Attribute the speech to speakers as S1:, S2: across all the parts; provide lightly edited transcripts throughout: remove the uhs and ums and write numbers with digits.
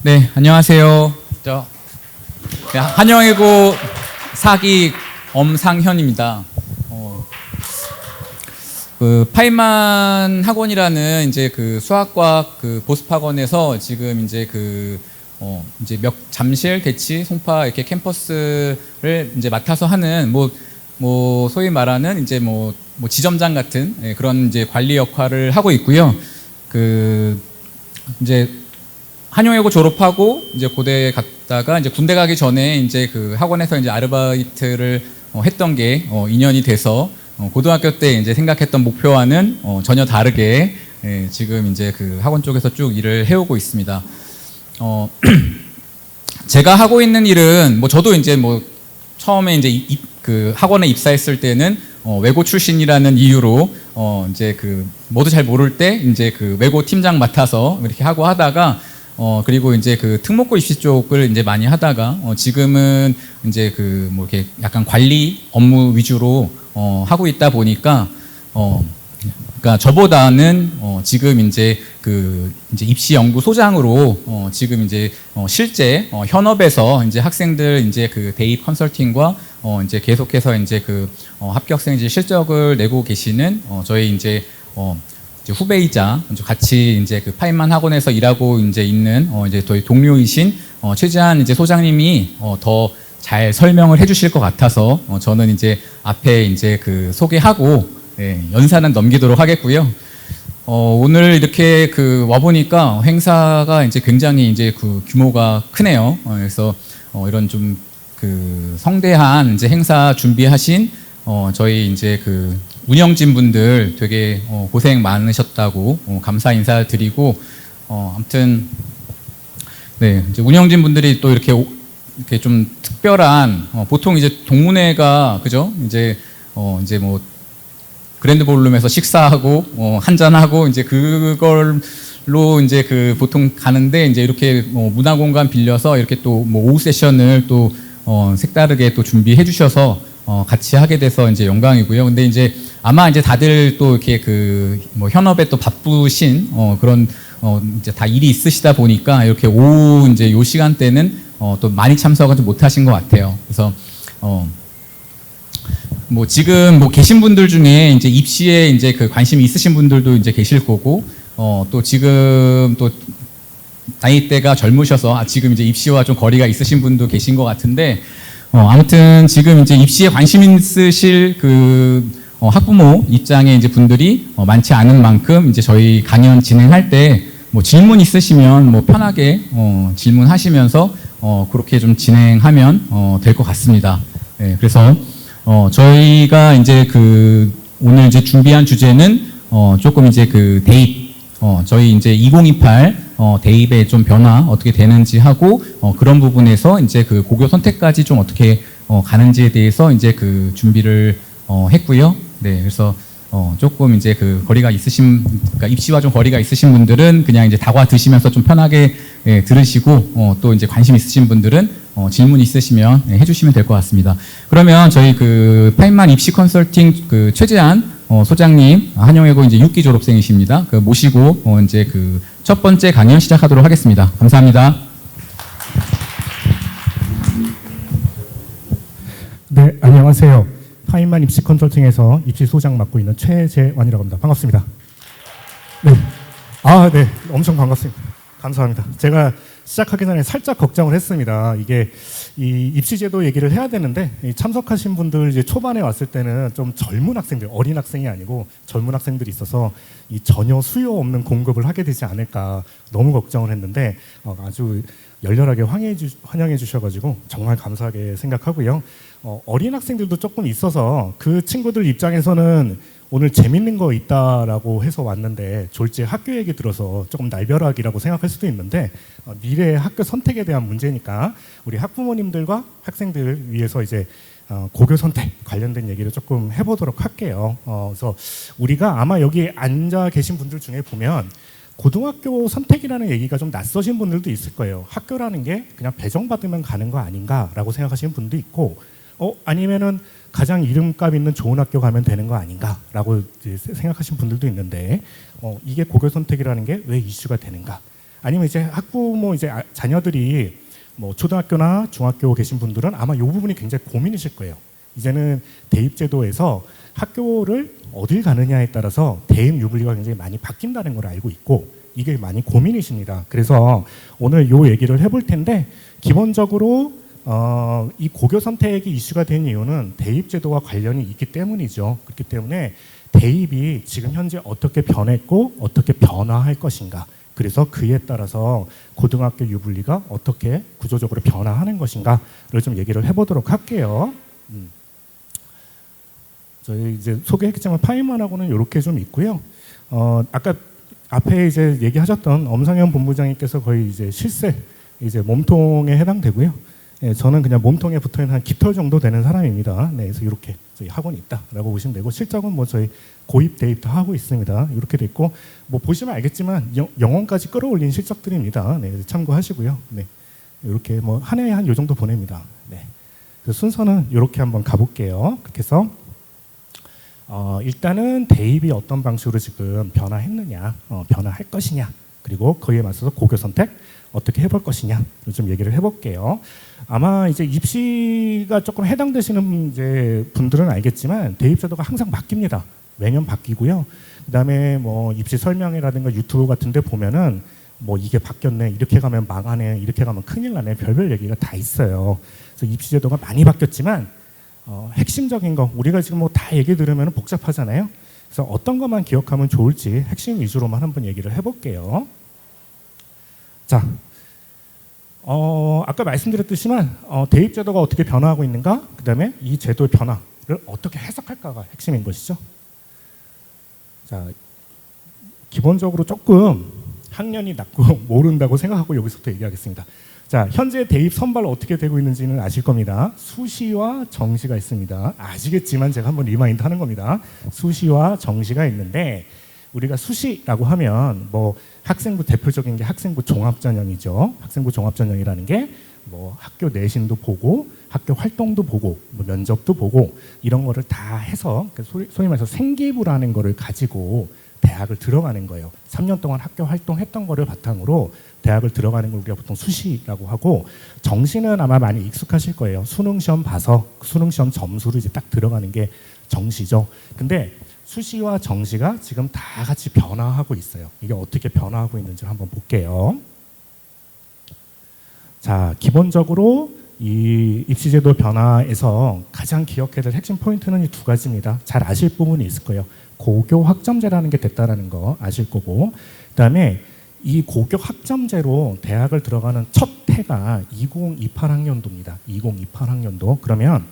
S1: 네, 안녕하세요. 한영외고 사기 엄상현입니다. 그 파이만 학원이라는 이제 그 수학과학 그 보습학원에서 지금 이제 이제 잠실, 대치, 송파 이렇게 캠퍼스를 이제 맡아서 하는 뭐 소위 말하는 이제 뭐 지점장 같은 그런 이제 관리 역할을 하고 있고요. 그 이제 한영외고 졸업하고 이제 고대 갔다가 이제 군대 가기 전에 이제 그 학원에서 이제 아르바이트를 했던 게 2년이 돼서 고등학교 때 이제 생각했던 목표와는 전혀 다르게 지금 이제 그 학원 쪽에서 쭉 일을 해오고 있습니다. 제가 하고 있는 일은 저도 이제 처음에 이제 그 학원에 입사했을 때는 외고 출신이라는 이유로 이제 그 모두 잘 모를 때 이제 그 외고 팀장 맡아서 이렇게 하고 하다가 그리고 이제 그 특목고 입시 쪽을 이제 많이 하다가 지금은 이제 그 이렇게 약간 관리 업무 위주로 하고 있다 보니까 그러니까 저보다는 지금 이제 그 이제 입시 연구소장으로 지금 이제 실제 현업에서 이제 학생들 이제 그 대입 컨설팅과 이제 계속해서 이제 그 합격생 이제 실적을 내고 계시는 저희 이제 후배이자 같이 이제 그 파이만 학원에서 일하고 이제 있는 이제 저희 동료이신 최재한 이제 소장님이 더 잘 설명을 해주실 것 같아서 저는 이제 앞에 이제 그 소개하고 연사는 넘기도록 하겠고요. 오늘 이렇게 그 와 보니까 행사가 이제 굉장히 이제 그 규모가 크네요. 그래서 이런 좀 그 성대한 이제 행사 준비하신 저희 이제 그 운영진 분들 되게 고생 많으셨다고 감사 인사 드리고 아무튼 네 이제 운영진 분들이 또 이렇게 좀 특별한 보통 이제 동문회가 그죠 이제 이제 뭐 그랜드 볼룸에서 식사하고 한잔하고 이제 그걸로 이제 그 보통 가는데 이제 이렇게 문화 공간 빌려서 이렇게 또 오후 세션을 또 색다르게 또 준비해 주셔서 같이 하게 돼서 이제 영광이고요. 근데 이제 아마 이제 다들 또 이렇게 그 현업에 또 바쁘신 그런 이제 다 일이 있으시다 보니까 이렇게 오후 이제 요 시간대는 또 많이 참석을 못 하신 것 같아요. 그래서 지금 계신 분들 중에 이제 입시에 이제 그 관심이 있으신 분들도 이제 계실 거고 또 지금 또 나이대가 젊으셔서 지금 이제 입시와 좀 거리가 있으신 분도 계신 것 같은데 아무튼 지금 이제 입시에 관심 있으실 그 학부모 입장의 이제 분들이 많지 않은 만큼 이제 저희 강연 진행할 때 질문 있으시면 편하게 질문하시면서 그렇게 좀 진행하면 될 것 같습니다. 네, 그래서 저희가 이제 그 오늘 이제 준비한 주제는 조금 이제 그 대입 저희 이제 2028 대입의 좀 변화 어떻게 되는지 하고 그런 부분에서 이제 그 고교 선택까지 좀 어떻게 가는지에 대해서 이제 그 준비를 했고요. 네, 그래서 조금 이제 그 거리가 있으신, 그러니까 입시와 좀 거리가 있으신 분들은 그냥 이제 다과 드시면서 좀 편하게 들으시고 또 이제 관심 있으신 분들은 질문 있으시면 해주시면 될 것 같습니다. 그러면 저희 그 파인만 입시 컨설팅 그 최재한 소장님 한영외고 이제 6기 졸업생이십니다. 그 모시고 이제 그 첫 번째 강연 시작하도록 하겠습니다. 감사합니다.
S2: 네, 안녕하세요. 파인만 입시 컨설팅에서 입시 소장 맡고 있는 최재환이라고 합니다. 반갑습니다. 네, 네, 엄청 반갑습니다. 감사합니다. 제가 시작하기 전에 살짝 걱정을 했습니다. 이게 이 입시제도 얘기를 해야 되는데 참석하신 분들 이제 초반에 왔을 때는 좀 젊은 학생들, 어린 학생이 아니고 젊은 학생들이 있어서 이 전혀 수요 없는 공급을 하게 되지 않을까 너무 걱정을 했는데 아주 열렬하게 환영해 주셔가지고 정말 감사하게 생각하고요. 어린 학생들도 조금 있어서 그 친구들 입장에서는 오늘 재밌는 거 있다라고 해서 왔는데 졸지 학교 얘기 들어서 조금 날벼락이라고 생각할 수도 있는데 미래의 학교 선택에 대한 문제니까 우리 학부모님들과 학생들 위해서 이제 고교 선택 관련된 얘기를 조금 해보도록 할게요. 그래서 우리가 아마 여기 앉아 계신 분들 중에 보면 고등학교 선택이라는 얘기가 좀 낯서신 분들도 있을 거예요. 학교라는 게 그냥 배정받으면 가는 거 아닌가라고 생각하시는 분도 있고 아니면은 가장 이름값 있는 좋은 학교 가면 되는 거 아닌가라고 생각하시는 분들도 있는데 이게 고교 선택이라는 게 왜 이슈가 되는가? 아니면 이제 학부모 이제 자녀들이 뭐 초등학교나 중학교 계신 분들은 아마 이 부분이 굉장히 고민이실 거예요. 이제는 대입제도에서 학교를 어딜 가느냐에 따라서 대입 유불리가 굉장히 많이 바뀐다는 걸 알고 있고 이게 많이 고민이십니다. 그래서 오늘 이 얘기를 해볼 텐데 기본적으로 이 고교 선택이 이슈가 된 이유는 대입제도와 관련이 있기 때문이죠. 그렇기 때문에 대입이 지금 현재 어떻게 변했고 어떻게 변화할 것인가, 그래서 그에 따라서 고등학교 유불리가 어떻게 구조적으로 변화하는 것인가를 좀 얘기를 해보도록 할게요. 저희 이제 소개했지만 파이만하고는 이렇게 좀 있고요. 아까 앞에 이제 얘기하셨던 엄상현 본부장님께서 거의 이제 실세 이제 몸통에 해당되고요. 예, 저는 그냥 몸통에 붙어 있는 한 깃털 정도 되는 사람입니다. 네, 그래서 이렇게 저희 학원이 있다라고 보시면 되고 실적은 뭐 저희 고입 대입도 하고 있습니다. 이렇게 돼 있고 뭐 보시면 알겠지만 영원까지 끌어올린 실적들입니다. 네, 참고하시고요. 네, 이렇게 뭐 한 해에 한 요 정도 보냅니다. 네, 그래서 순서는 이렇게 한번 가볼게요. 그렇게 해서 일단은 대입이 어떤 방식으로 지금 변화했느냐, 변화할 것이냐, 그리고 그에 맞서서 고교 선택 어떻게 해볼 것이냐 좀 얘기를 해볼게요. 아마 이제 입시가 조금 해당되시는 이제 분들은 알겠지만 대입제도가 항상 바뀝니다. 매년 바뀌고요. 그다음에 뭐 입시 설명회라든가 유튜브 같은데 보면은 뭐 이게 바뀌었네, 이렇게 가면 망하네, 이렇게 가면 큰일 나네, 별별 얘기가 다 있어요. 그래서 입시제도가 많이 바뀌었지만 핵심적인 거 우리가 지금 뭐 다 얘기 들으면 복잡하잖아요. 그래서 어떤 것만 기억하면 좋을지 핵심 위주로만 한번 얘기를 해볼게요. 자, 아까 말씀드렸듯이만 대입제도가 어떻게 변화하고 있는가, 그 다음에 이 제도의 변화를 어떻게 해석할까가 핵심인 것이죠. 자, 기본적으로 조금 학년이 낮고 모른다고 생각하고 여기서부터 얘기하겠습니다. 자, 현재 대입 선발 어떻게 되고 있는지는 아실 겁니다. 수시와 정시가 있습니다. 아시겠지만 제가 한번 리마인드 하는 겁니다. 수시와 정시가 있는데 우리가 수시라고 하면 뭐 학생부 대표적인 게 학생부 종합전형이죠. 학생부 종합전형이라는 게 뭐 학교 내신도 보고 학교 활동도 보고 뭐 면접도 보고 이런 거를 다 해서 소위 말해서 생기부라는 거를 가지고 대학을 들어가는 거예요. 3년 동안 학교 활동했던 거를 바탕으로 대학을 들어가는 걸 우리가 보통 수시라고 하고, 정시는 아마 많이 익숙하실 거예요. 수능 시험 봐서 수능 시험 점수로 이제 딱 들어가는 게 정시죠. 근데 수시와 정시가 지금 다 같이 변화하고 있어요. 이게 어떻게 변화하고 있는지 한번 볼게요. 자, 기본적으로 이 입시제도 변화에서 가장 기억해야 될 핵심 포인트는 이 두 가지입니다. 잘 아실 부분이 있을 거예요. 고교 학점제라는 게 됐다라는 거 아실 거고, 그다음에 이 고교 학점제로 대학을 들어가는 첫 해가 2028학년도입니다. 2028학년도. 그러면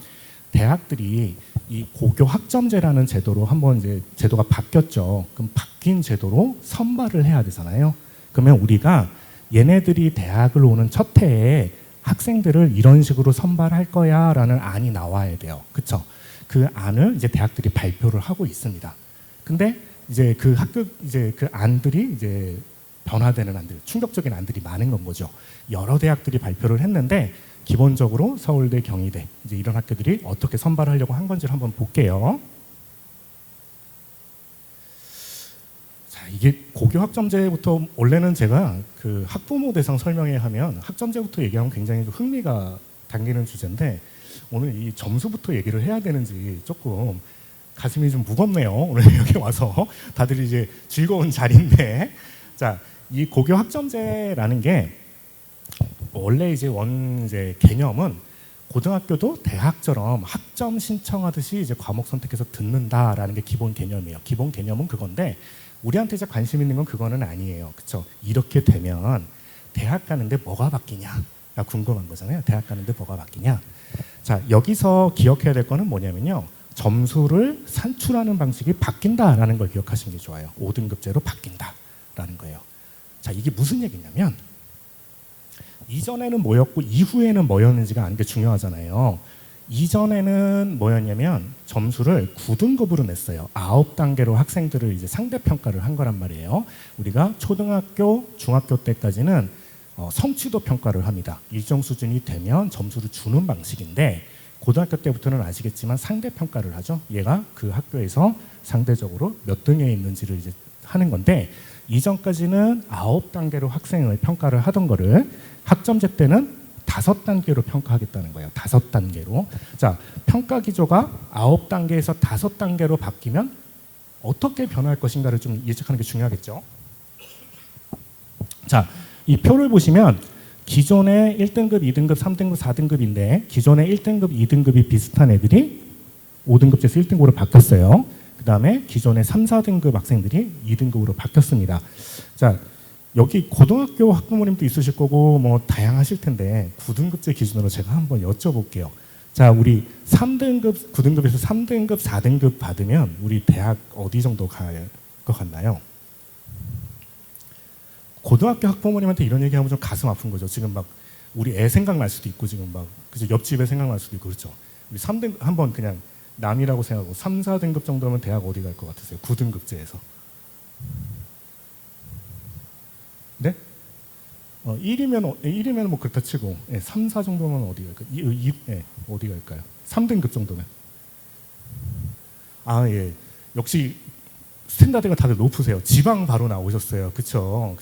S2: 대학들이 이 고교 학점제라는 제도로 한번 이제 제도가 바뀌었죠. 그럼 바뀐 제도로 선발을 해야 되잖아요. 그러면 우리가 얘네들이 대학을 오는 첫 해에 학생들을 이런 식으로 선발할 거야라는 안이 나와야 돼요. 그렇죠? 그 안을 이제 대학들이 발표를 하고 있습니다. 근데 이제 그 학교 이제 그 안들이 이제 변화되는 안들, 충격적인 안들이 많은 건 거죠. 여러 대학들이 발표를 했는데 기본적으로 서울대, 경희대 이제 이런 학교들이 어떻게 선발하려고 한 건지를 한번 볼게요. 자, 이게 고교 학점제부터 원래는 제가 그 학부모 대상 설명회 하면 학점제부터 얘기하면 굉장히 좀 흥미가 당기는 주제인데 오늘 이 점수부터 얘기를 해야 되는지 조금 가슴이 좀 무겁네요. 오늘 여기 와서 다들 이제 즐거운 자리인데, 자, 이 고교 학점제라는 게 원래 이제 이제 개념은 고등학교도 대학처럼 학점 신청하듯이 이제 과목 선택해서 듣는다라는 게 기본 개념이에요. 기본 개념은 그건데 우리한테 이제 관심 있는 건 그거는 아니에요. 그렇죠? 이렇게 되면 대학 가는데 뭐가 바뀌냐가 궁금한 거잖아요. 대학 가는데 뭐가 바뀌냐? 자, 여기서 기억해야 될 거는 뭐냐면요. 점수를 산출하는 방식이 바뀐다라는 걸 기억하시는 게 좋아요. 5등급제로 바뀐다라는 거예요. 자, 이게 무슨 얘기냐면 이전에는 뭐였고 이후에는 뭐였는지가 아는 게 중요하잖아요. 이전에는 뭐였냐면 점수를 9등급으로 냈어요. 9단계로 학생들을 이제 상대평가를 한 거란 말이에요. 우리가 초등학교, 중학교 때까지는 성취도 평가를 합니다. 일정 수준이 되면 점수를 주는 방식인데 고등학교 때부터는 아시겠지만 상대평가를 하죠. 얘가 그 학교에서 상대적으로 몇 등에 있는지를 이제 하는 건데 이전까지는 9단계로 학생을 평가를 하던 거를 학점제 때는 5단계로 평가하겠다는 거예요. 5단계로. 자, 평가 기조가 9단계에서 5단계로 바뀌면 어떻게 변할 것인가를 좀 예측하는 게 중요하겠죠. 자, 이 표를 보시면 기존의 1등급, 2등급, 3등급, 4등급인데 기존의 1등급, 2등급이 비슷한 애들이 5등급제에서 1등급으로 바뀌었어요. 그 다음에 기존의 3, 4등급 학생들이 2등급으로 바뀌었습니다. 자, 여기 고등학교 학부모님도 있으실 거고 뭐 다양하실 텐데 9등급제 기준으로 제가 한번 여쭤볼게요. 자, 우리 3등급, 9등급에서 3등급, 4등급 받으면 우리 대학 어디 정도 갈 것 같나요? 고등학교 학부모님한테 이런 얘기하면 좀 가슴 아픈 거죠. 지금 막 우리 애 생각날 수도 있고 지금 막 그죠? 옆집에 생각날 수도 있고 그렇죠. 우리 3등급 한번 그냥 남이라고 생각하고 3, 4등급 정도면 대학 어디 갈 것 같으세요? 9등급제에서. 네? 1이면 뭐 그렇다 치고 3, 4 정도면 어디 갈까요? 어디 갈까요? 3등급 정도면. 아, 예. 역시 스탠다드가 다들 높으세요. 지방 바로 나오셨어요. 그쵸?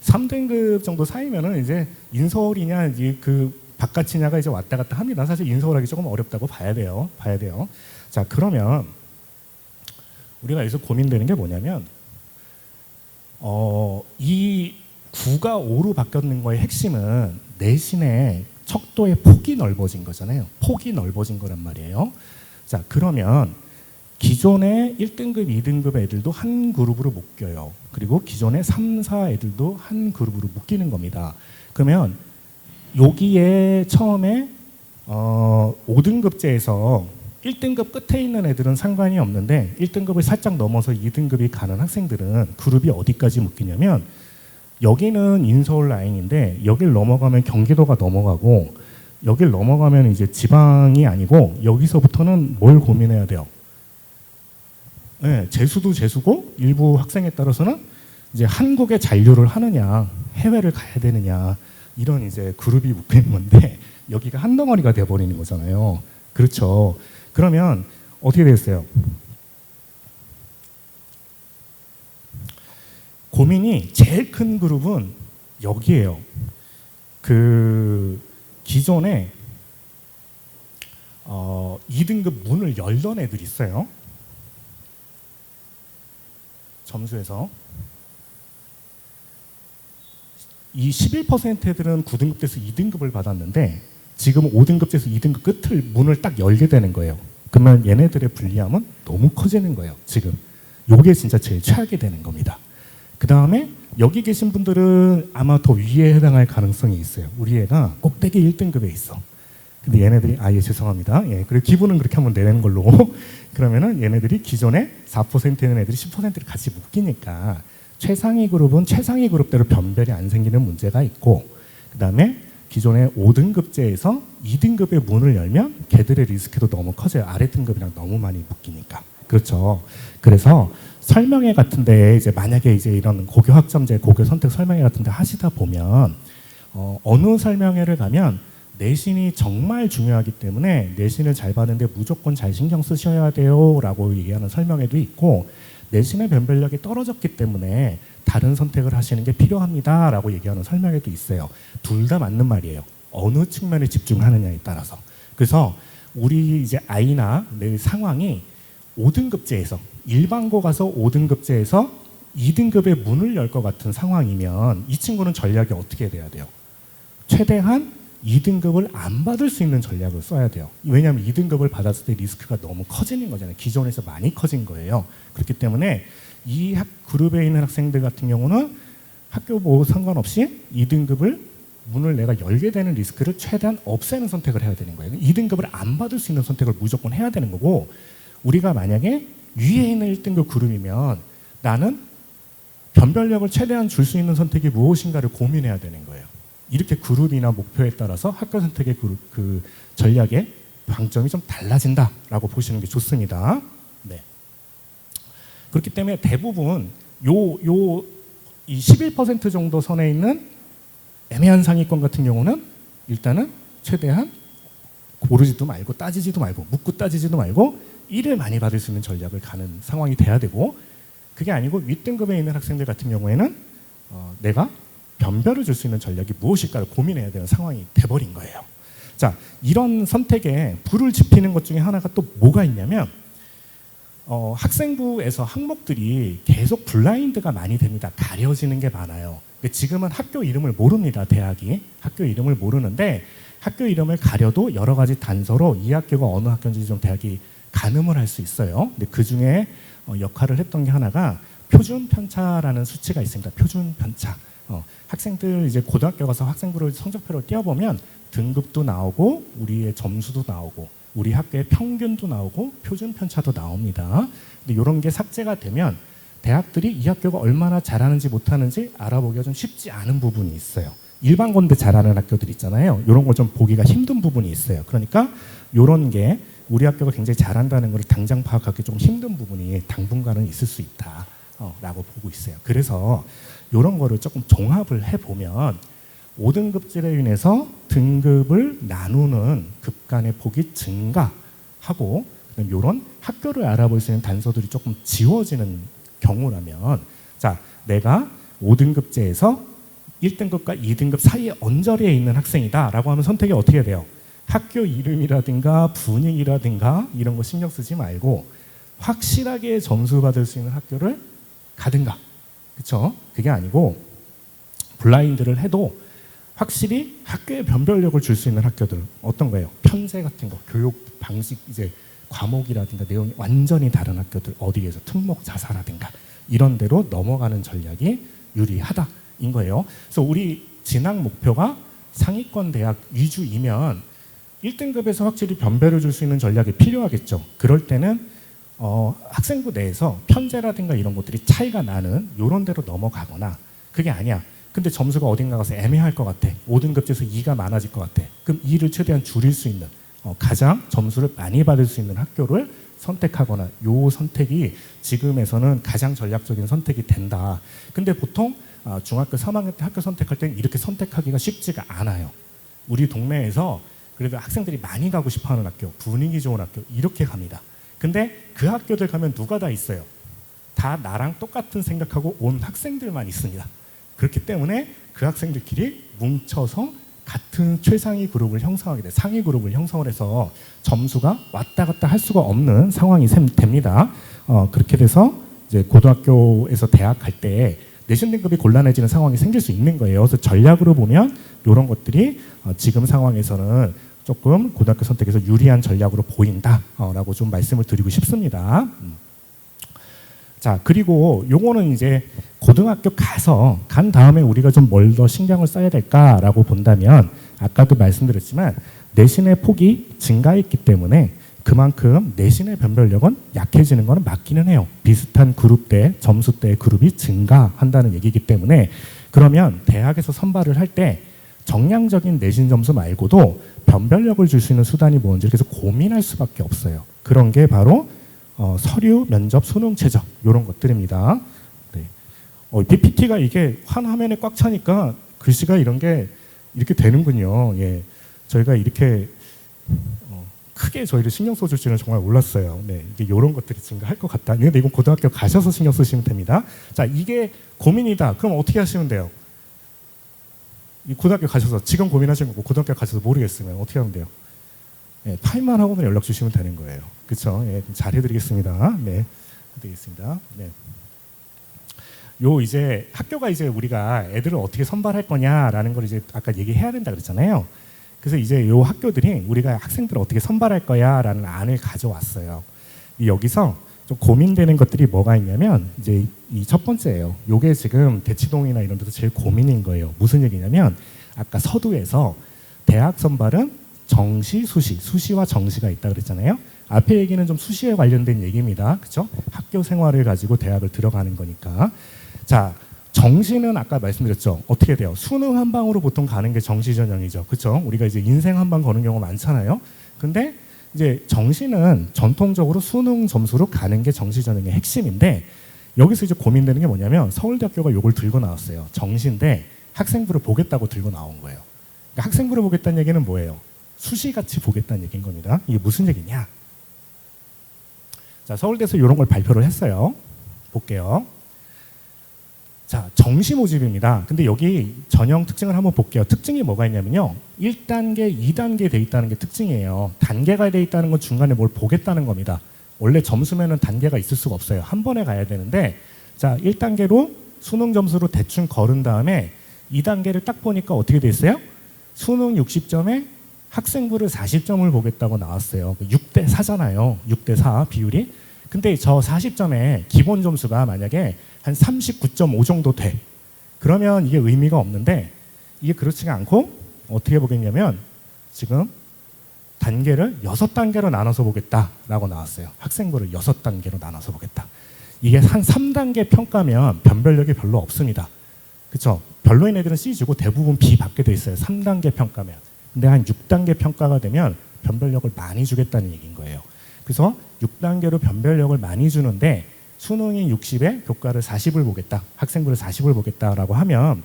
S2: 3등급 정도 사이면은 이제 인서울이냐 이제 그 바깥이냐가 이제 왔다 갔다 합니다. 사실 인서울하기 조금 어렵다고 봐야 돼요. 자, 그러면 우리가 여기서 고민되는 게 뭐냐면 이 9가 5로 바뀌는 거의 핵심은 내신의 척도의 폭이 넓어진 거잖아요. 폭이 넓어진 거란 말이에요. 자, 그러면 기존의 1등급, 2등급 애들도 한 그룹으로 묶여요. 그리고 기존의 3, 4 애들도 한 그룹으로 묶이는 겁니다. 그러면 여기에 처음에 5등급제에서 1등급 끝에 있는 애들은 상관이 없는데 1등급을 살짝 넘어서 2등급이 가는 학생들은 그룹이 어디까지 묶이냐면 여기는 인서울 라인인데 여길 넘어가면 경기도가 넘어가고 여길 넘어가면 이제 지방이 아니고 여기서부터는 뭘 고민해야 돼요? 네, 재수도 재수고 일부 학생에 따라서는 이제 한국에 잔류를 하느냐 해외를 가야 되느냐 이런 이제 그룹이 묶이는 건데 여기가 한 덩어리가 돼버리는 거잖아요. 그렇죠. 그러면 어떻게 되겠어요? 고민이 제일 큰 그룹은 여기에요. 그 기존에 2등급 문을 열던 애들이 있어요. 점수에서 이 11% 애들은 9등급 돼서 2등급을 받았는데 지금 5등급에서 2등급 끝을 문을 딱 열게 되는 거예요. 그러면 얘네들의 불리함은 너무 커지는 거예요. 지금 요게 진짜 제일 최악이 되는 겁니다. 그 다음에 여기 계신 분들은 아마 더 위에 해당할 가능성이 있어요. 우리 애가 꼭대기 1등급에 있어. 근데 얘네들이 예 죄송합니다. 예, 그리고 기분은 그렇게 한번 내는 걸로 그러면은 얘네들이 기존에 4%는 애들이 10%를 같이 묶이니까 최상위 그룹은 최상위 그룹대로 변별이 안 생기는 문제가 있고 그 다음에 기존의 5등급제에서 2등급의 문을 열면 걔들의 리스크도 너무 커져요. 아래 등급이랑 너무 많이 묶이니까. 그렇죠. 그래서 설명회 같은데 이제 만약에 이제 이런 고교 학점제, 고교 선택 설명회 같은데 하시다 보면 어느 설명회를 가면 내신이 정말 중요하기 때문에 내신을 잘 봤는데 무조건 잘 신경 쓰셔야 돼요 라고 얘기하는 설명회도 있고 내신의 변별력이 떨어졌기 때문에 다른 선택을 하시는 게 필요합니다 라고 얘기하는 설명회도 있어요. 둘 다 맞는 말이에요. 어느 측면에 집중하느냐에 따라서. 그래서 우리 이제 아이나 내 상황이 5등급제에서 일반고 가서 5등급제에서 2등급의 문을 열 것 같은 상황이면 이 친구는 전략이 어떻게 돼야 돼요? 최대한 2등급을 안 받을 수 있는 전략을 써야 돼요. 왜냐하면 2등급을 받았을 때 리스크가 너무 커지는 거잖아요. 기존에서 많이 커진 거예요. 그렇기 때문에 이 그룹에 있는 학생들 같은 경우는 학교 뭐 상관없이 2등급을 문을 내가 열게 되는 리스크를 최대한 없애는 선택을 해야 되는 거예요. 2등급을 안 받을 수 있는 선택을 무조건 해야 되는 거고 우리가 만약에 위에 있는 1등급 그룹이면 나는 변별력을 최대한 줄 수 있는 선택이 무엇인가를 고민해야 되는 거예요. 이렇게 그룹이나 목표에 따라서 학교 선택의 그 전략의 방점이 좀 달라진다라고 보시는 게 좋습니다. 네. 그렇기 때문에 대부분 이 11% 정도 선에 있는 애매한 상위권 같은 경우는 일단은 최대한 고르지도 말고 따지지도 말고 묻고 따지지도 말고 1을 많이 받을 수 있는 전략을 가는 상황이 돼야 되고 그게 아니고 윗등급에 있는 학생들 같은 경우에는 내가 변별을 줄 수 있는 전략이 무엇일까를 고민해야 되는 상황이 돼버린 거예요. 자, 이런 선택에 불을 지피는 것 중에 하나가 또 뭐가 있냐면 학생부에서 항목들이 계속 블라인드가 많이 됩니다. 가려지는 게 많아요. 근데 지금은 학교 이름을 모릅니다. 대학이 학교 이름을 모르는데 학교 이름을 가려도 여러 가지 단서로 이 학교가 어느 학교인지 좀 대학이 가늠을 할 수 있어요. 근데 그 중에 역할을 했던 게 하나가 표준 편차라는 수치가 있습니다. 표준 편차. 학생들 이제 고등학교 가서 학생부를 성적표를 띄워보면 등급도 나오고 우리의 점수도 나오고 우리 학교의 평균도 나오고 표준 편차도 나옵니다. 근데 이런 게 삭제가 되면 대학들이 이 학교가 얼마나 잘하는지 못하는지 알아보기가 좀 쉽지 않은 부분이 있어요. 일반고인데 잘하는 학교들 있잖아요. 이런 거 좀 보기가 힘든 부분이 있어요. 그러니까 이런 게 우리 학교가 굉장히 잘한다는 걸 당장 파악하기 좀 힘든 부분이 당분간은 있을 수 있다. 라고 보고 있어요. 그래서 이런 거를 조금 종합을 해보면 5등급제로 인해서 등급을 나누는 급 간의 폭이 증가하고 이런 학교를 알아볼 수 있는 단서들이 조금 지워지는 경우라면 자, 내가 5등급제에서 1등급과 2등급 사이에 언저리에 있는 학생이다 라고 하면 선택이 어떻게 돼요? 학교 이름이라든가 분위기라든가 이런 거 신경 쓰지 말고 확실하게 점수 받을 수 있는 학교를 가든가, 그렇죠? 그게 아니고 블라인드를 해도 확실히 학교에 변별력을 줄 수 있는 학교들 어떤 거예요? 편제 같은 거, 교육 방식 이제 과목이라든가 내용이 완전히 다른 학교들 어디에서 특목 자사라든가 이런 데로 넘어가는 전략이 유리하다인 거예요. 그래서 우리 진학 목표가 상위권 대학 위주이면 1등급에서 확실히 변별을 줄 수 있는 전략이 필요하겠죠. 그럴 때는 학생부 내에서 편제라든가 이런 것들이 차이가 나는 이런 데로 넘어가거나 그게 아니야. 근데 점수가 어딘가 가서 애매할 것 같아. 5등급제에서 2가 많아질 것 같아. 그럼 2를 최대한 줄일 수 있는 가장 점수를 많이 받을 수 있는 학교를 선택하거나 요 선택이 지금에서는 가장 전략적인 선택이 된다. 근데 보통 중학교 3학년 때 학교 선택할 때는 이렇게 선택하기가 쉽지가 않아요. 우리 동네에서 그래도 학생들이 많이 가고 싶어하는 학교, 분위기 좋은 학교 이렇게 갑니다. 근데 그 학교들 가면 누가 다 있어요? 다 나랑 똑같은 생각하고 온 학생들만 있습니다. 그렇기 때문에 그 학생들끼리 뭉쳐서 같은 최상위 그룹을 형성하게 돼 상위 그룹을 형성을 해서 점수가 왔다 갔다 할 수가 없는 상황이 됩니다. 그렇게 돼서 이제 고등학교에서 대학 갈 때 내신 등급이 곤란해지는 상황이 생길 수 있는 거예요. 그래서 전략으로 보면 이런 것들이 지금 상황에서는 조금 고등학교 선택에서 유리한 전략으로 보인다라고 좀 말씀을 드리고 싶습니다. 자, 그리고 요거는 이제 고등학교 간 다음에 우리가 좀 뭘 더 신경을 써야 될까라고 본다면 아까도 말씀드렸지만 내신의 폭이 증가했기 때문에 그만큼 내신의 변별력은 약해지는 것은 맞기는 해요. 비슷한 그룹대, 점수대 그룹이 증가한다는 얘기이기 때문에 그러면 대학에서 선발을 할 때 정량적인 내신 점수 말고도 변별력을 줄 수 있는 수단이 뭔지 그래서 고민할 수밖에 없어요. 그런 게 바로 서류, 면접, 수능, 최저 이런 것들입니다. 네. PPT가 이게 한 화면에 꽉 차니까 글씨가 이런 게 이렇게 되는군요. 예. 저희가 이렇게 크게 저희를 신경 써줄 줄은 정말 몰랐어요. 네. 이게 이런 것들이 증가할 것 같다. 근데 이건 고등학교 가셔서 신경 쓰시면 됩니다. 자, 이게 고민이다. 그럼 어떻게 하시면 돼요? 이 고등학교 가셔서 지금 고민하시는 거고 고등학교 가셔서 모르겠으면 어떻게 하면 돼요? 네, 타임만 하고는 연락 주시면 되는 거예요. 그렇죠? 예, 잘 해드리겠습니다. 네, 해드리겠습니다. 네. 요 이제 학교가 이제 우리가 애들을 어떻게 선발할 거냐라는 걸 이제 아까 얘기해야 된다 그랬잖아요. 그래서 이제 요 학교들이 우리가 학생들을 어떻게 선발할 거야라는 안을 가져왔어요. 여기서 좀 고민되는 것들이 뭐가 있냐면 이제 이 첫 번째예요. 요게 지금 대치동이나 이런 데서 제일 고민인 거예요. 무슨 얘기냐면 아까 서두에서 대학 선발은 정시, 수시와 정시가 있다 그랬잖아요. 앞에 얘기는 좀 수시에 관련된 얘기입니다. 그렇죠? 학교 생활을 가지고 대학을 들어가는 거니까. 자, 정시는 아까 말씀드렸죠. 어떻게 돼요? 수능 한 방으로 보통 가는 게 정시 전형이죠. 그렇죠? 우리가 이제 인생 한 방 거는 경우가 많잖아요. 근데 이제 정시는 전통적으로 수능 점수로 가는 게 정시 전형의 핵심인데 여기서 이제 고민되는 게 뭐냐면 서울대학교가 이걸 들고 나왔어요. 정시인데 학생부를 보겠다고 들고 나온 거예요. 그러니까 학생부를 보겠다는 얘기는 뭐예요? 수시같이 보겠다는 얘기인 겁니다. 이게 무슨 얘기냐? 자, 서울대에서 이런 걸 발표를 했어요. 볼게요. 정시 모집입니다. 근데 여기 전형 특징을 한번 볼게요. 특징이 뭐가 있냐면요. 1단계, 2단계 돼 있다는 게 특징이에요. 단계가 돼 있다는 건 중간에 뭘 보겠다는 겁니다. 원래 점수면은 단계가 있을 수가 없어요. 한 번에 가야 되는데, 자, 1단계로 수능 점수로 대충 걸은 다음에 2단계를 딱 보니까 어떻게 돼 있어요? 수능 60점에 학생부를 40점을 보겠다고 나왔어요. 6대 4잖아요. 6대 4 비율이. 근데 저 40점에 기본 점수가 만약에 한 39.5 정도 돼. 그러면 이게 의미가 없는데, 이게 그렇지가 않고 어떻게 보겠냐면 지금 단계를 6단계로 나눠서 보겠다라고 나왔어요. 학생부를 6단계로 나눠서 보겠다. 이게 한 3단계 평가면 변별력이 별로 없습니다. 그렇죠? 별로인 애들은 C 주고 대부분 B 받게 돼 있어요. 3단계 평가면. 근데 한 6단계 평가가 되면 변별력을 많이 주겠다는 얘기인 거예요. 그래서 6단계로 변별력을 많이 주는데 수능이 60에 교과를 40을 보겠다. 학생부를 40을 보겠다라고 하면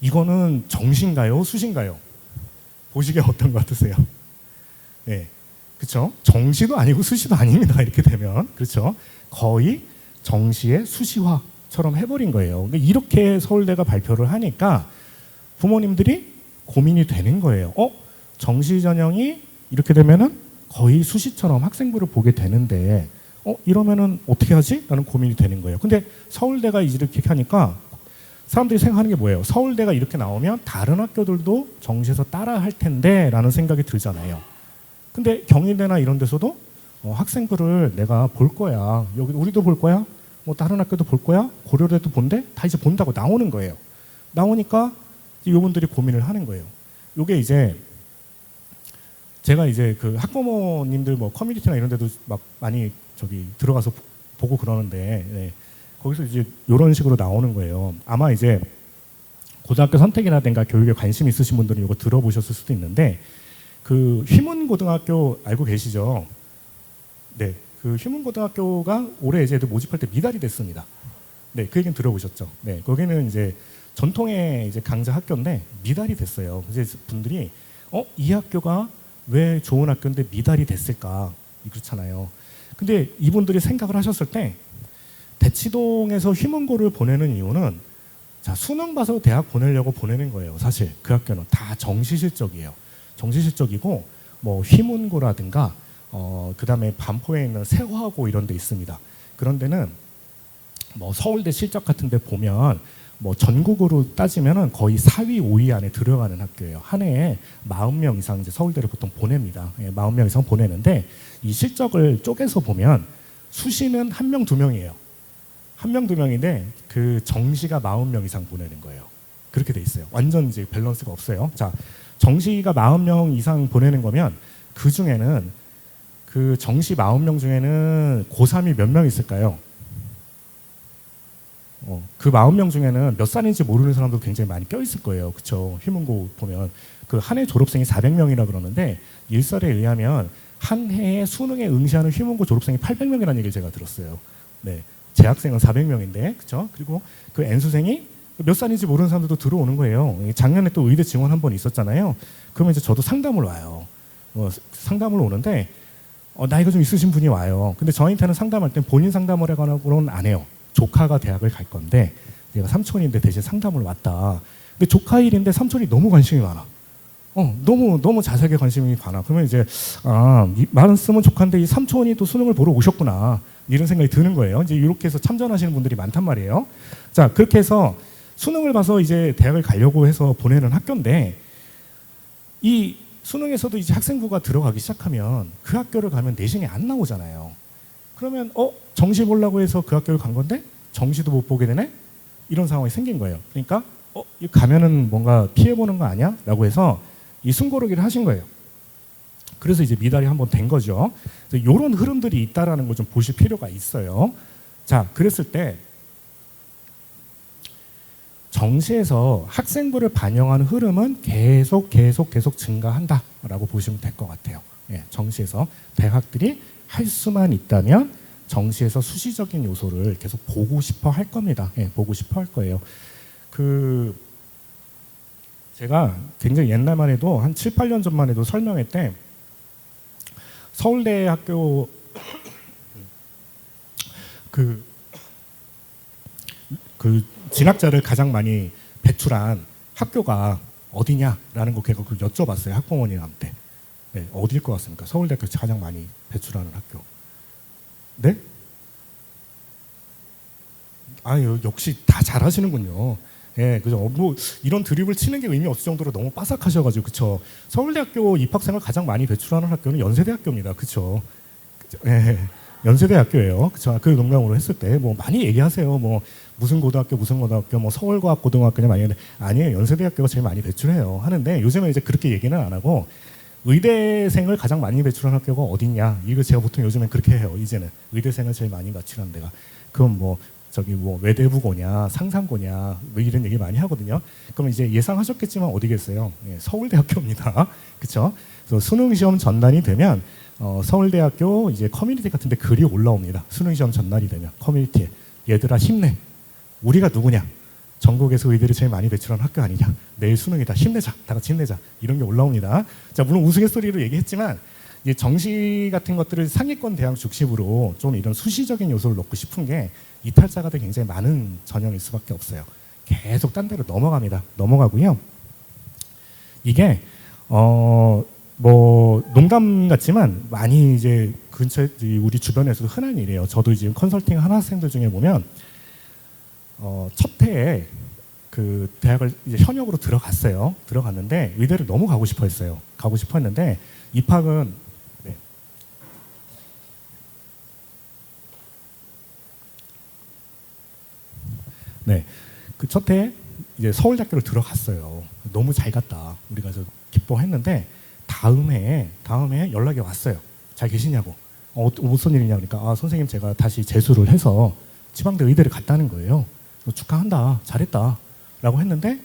S2: 이거는 정시인가요? 수시인가요? 보시기에 어떤 것 같으세요? 네. 그렇죠? 정시도 아니고 수시도 아닙니다. 이렇게 되면. 그렇죠? 거의 정시의 수시화처럼 해버린 거예요. 이렇게 서울대가 발표를 하니까 부모님들이 고민이 되는 거예요. 정시 전형이 이렇게 되면은 거의 수시처럼 학생부를 보게 되는데 이러면은 어떻게 하지? 라는 고민이 되는 거예요. 근데 서울대가 이렇게 하니까 사람들이 생각하는 게 뭐예요? 서울대가 이렇게 나오면 다른 학교들도 정시에서 따라 할 텐데 라는 생각이 들잖아요. 근데 경희대나 이런 데서도 학생부를 내가 볼 거야. 여기 우리도 볼 거야. 뭐 다른 학교도 볼 거야. 고려대도 본대. 다 이제 본다고 나오는 거예요. 나오니까 이분들이 고민을 하는 거예요. 요게 이제 제가 이제 그 학부모님들 뭐 커뮤니티나 이런 데도 막 많이 저기 들어가서 보고 그러는데 네. 거기서 이제 이런 식으로 나오는 거예요. 아마 이제 고등학교 선택이라든가 교육에 관심 있으신 분들은 이거 들어보셨을 수도 있는데 그 휘문고등학교 알고 계시죠? 네, 그 휘문고등학교가 올해 이제 모집할 때 미달이 됐습니다. 네, 그 얘기는 들어보셨죠? 네, 거기는 이제 전통의 이제 강자 학교인데 미달이 됐어요. 그래서 분들이 이 학교가 왜 좋은 학교인데 미달이 됐을까? 그렇잖아요. 근데 이분들이 생각을 하셨을 때 대치동에서 휘문고를 보내는 이유는 자, 수능 봐서 대학 보내려고 보내는 거예요. 사실 그 학교는 다 정시 실적이에요. 정시 실적이고 뭐 휘문고라든가 그다음에 반포에 있는 세화고 이런 데 있습니다. 그런 데는 뭐 서울대 실적 같은 데 보면 뭐 전국으로 따지면은 거의 4위, 5위 안에 들어가는 학교예요. 한 해에 40명 이상 이제 서울대를 보통 보냅니다. 40명 이상 보내는데 이 실적을 쪼개서 보면 수시는 1명, 2명이에요. 1명, 2명인데 그 정시가 40명 이상 보내는 거예요. 그렇게 돼 있어요. 완전 이제 밸런스가 없어요. 자, 정시가 40명 이상 보내는 거면 그 중에는 그 정시 40명 중에는 고3이 몇 명 있을까요? 그 40명 중에는 몇 살인지 모르는 사람도 굉장히 많이 껴있을 거예요. 그쵸? 휘문고 보면 그 한 해 졸업생이 400명이라 그러는데 일설에 의하면 한 해에 수능에 응시하는 휘문고 졸업생이 800명이라는 얘기를 제가 들었어요. 네, 재학생은 400명인데, 그쵸? 그리고 그 N수생이 몇 살인지 모르는 사람들도 들어오는 거예요. 작년에 또 의대 지원 한 번 있었잖아요. 그러면 이제 저도 상담을 와요. 상담을 오는데 나이가 좀 있으신 분이 와요. 근데 저한테는 상담할 때 본인 상담을 하거나는 안 해요. 조카가 대학을 갈 건데 내가 삼촌인데 대신 상담을 왔다. 근데 조카 일인데 삼촌이 너무 관심이 많아. 너무 자세하게 관심이 많아. 그러면 이제 말씀은 조카인데 이 삼촌이 또 수능을 보러 오셨구나. 이런 생각이 드는 거예요. 이제 이렇게 해서 참전하시는 분들이 많단 말이에요. 자, 그렇게 해서 수능을 봐서 이제 대학을 가려고 해서 보내는 학교인데 이 수능에서도 이제 학생부가 들어가기 시작하면 그 학교를 가면 내신이 안 나오잖아요. 그러면 정시 보려고 해서 그 학교를 간 건데 정시도 못 보게 되네? 이런 상황이 생긴 거예요. 그러니까 가면은 뭔가 피해보는 거 아니야? 라고 해서 이 숨고르기를 하신 거예요. 그래서 이제 미달이 한번 된 거죠. 이런 흐름들이 있다라는 걸 좀 보실 필요가 있어요. 자, 그랬을 때 정시에서 학생부를 반영하는 흐름은 계속 증가한다라고 보시면 될 것 같아요. 예, 정시에서 대학들이 할 수만 있다면 정시에서 수시적인 요소를 계속 보고 싶어 할 겁니다. 예, 보고 싶어 할 거예요. 제가 굉장히 옛날만 해도 한 7, 8년 전만 해도 설명회 때 서울대 학교 그 그 진학자를 가장 많이 배출한 학교가 어디냐라는 거 제가 그 여쭤봤어요. 학부모님한테. 네, 어디일 것 같습니까? 서울대학교 가장 많이 배출하는 학교. 네? 아유, 역시 다 잘하시는군요. 예, 그죠. 뭐 이런 드립을 치는 게 의미 없을 정도로 너무 빠삭하셔가지고, 그쵸. 서울대학교 입학생을 가장 많이 배출하는 학교는 연세대학교입니다. 그쵸. 예, 연세대학교예요. 그쵸. 그 농담으로 했을 때 뭐 많이 얘기하세요. 뭐 무슨 고등학교, 뭐 서울과학고등학교냐 많이 하는데 아니에요. 연세대학교가 제일 많이 배출해요. 하는데 요즘에 이제 그렇게 얘기는 안 하고 의대생을 가장 많이 배출하는 학교가 어디냐. 이거 제가 보통 요즘엔 그렇게 해요. 이제는 의대생을 제일 많이 배출하는 데가 그럼 뭐 저기 뭐 외대부고냐 상상고냐 뭐 이런 얘기 많이 하거든요. 그럼 이제 예상하셨겠지만 어디겠어요? 예, 서울대학교입니다. 그렇죠? 그래서 수능 시험 전날이 되면 서울대학교 이제 커뮤니티 같은데 글이 올라옵니다. 수능 시험 전날이 되면 커뮤니티에 얘들아 힘내. 우리가 누구냐? 전국에서 의대를 제일 많이 배출한 학교 아니냐? 내일 수능이다. 힘내자. 다 같이 힘내자. 이런 게 올라옵니다. 자, 물론 우스갯소리로 얘기했지만 이제 정시 같은 것들을 상위권 대학 중심으로 좀 이런 수시적인 요소를 넣고 싶은 게 이탈자가들 굉장히 많은 전형일 수밖에 없어요. 계속 딴 데로 넘어갑니다. 넘어가고요. 이게 뭐 농담 같지만 많이 이제 근처 우리 주변에서도 흔한 일이에요. 저도 지금 컨설팅 하는 학생들 중에 보면 첫 해에 그 대학을 이제 현역으로 들어갔어요. 들어갔는데 의대를 너무 가고 싶어 했어요. 가고 싶어 했는데 입학은 네. 그 첫 해에 이제 서울대학교를 들어갔어요. 너무 잘 갔다. 우리가 저 기뻐했는데 다음 해에 연락이 왔어요. 잘 계시냐고. 무슨 일이냐 그러니까 아, 선생님 제가 다시 재수를 해서 지방대 의대를 갔다는 거예요. 축하한다. 잘했다. 라고 했는데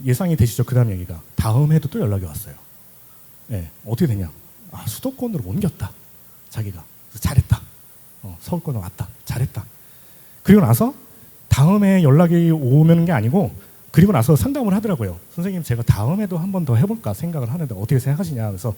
S2: 예상이 되시죠? 그 다음 얘기가. 다음 해도 또 연락이 왔어요. 네. 어떻게 되냐. 아, 수도권으로 옮겼다. 자기가. 잘했다. 서울권으로 왔다. 잘했다. 그리고 나서 다음에 연락이 오는 게 아니고 그리고 나서 상담을 하더라고요. 선생님 제가 다음에도 한 번 더 해볼까 생각을 하는데 어떻게 생각하시냐. 그래서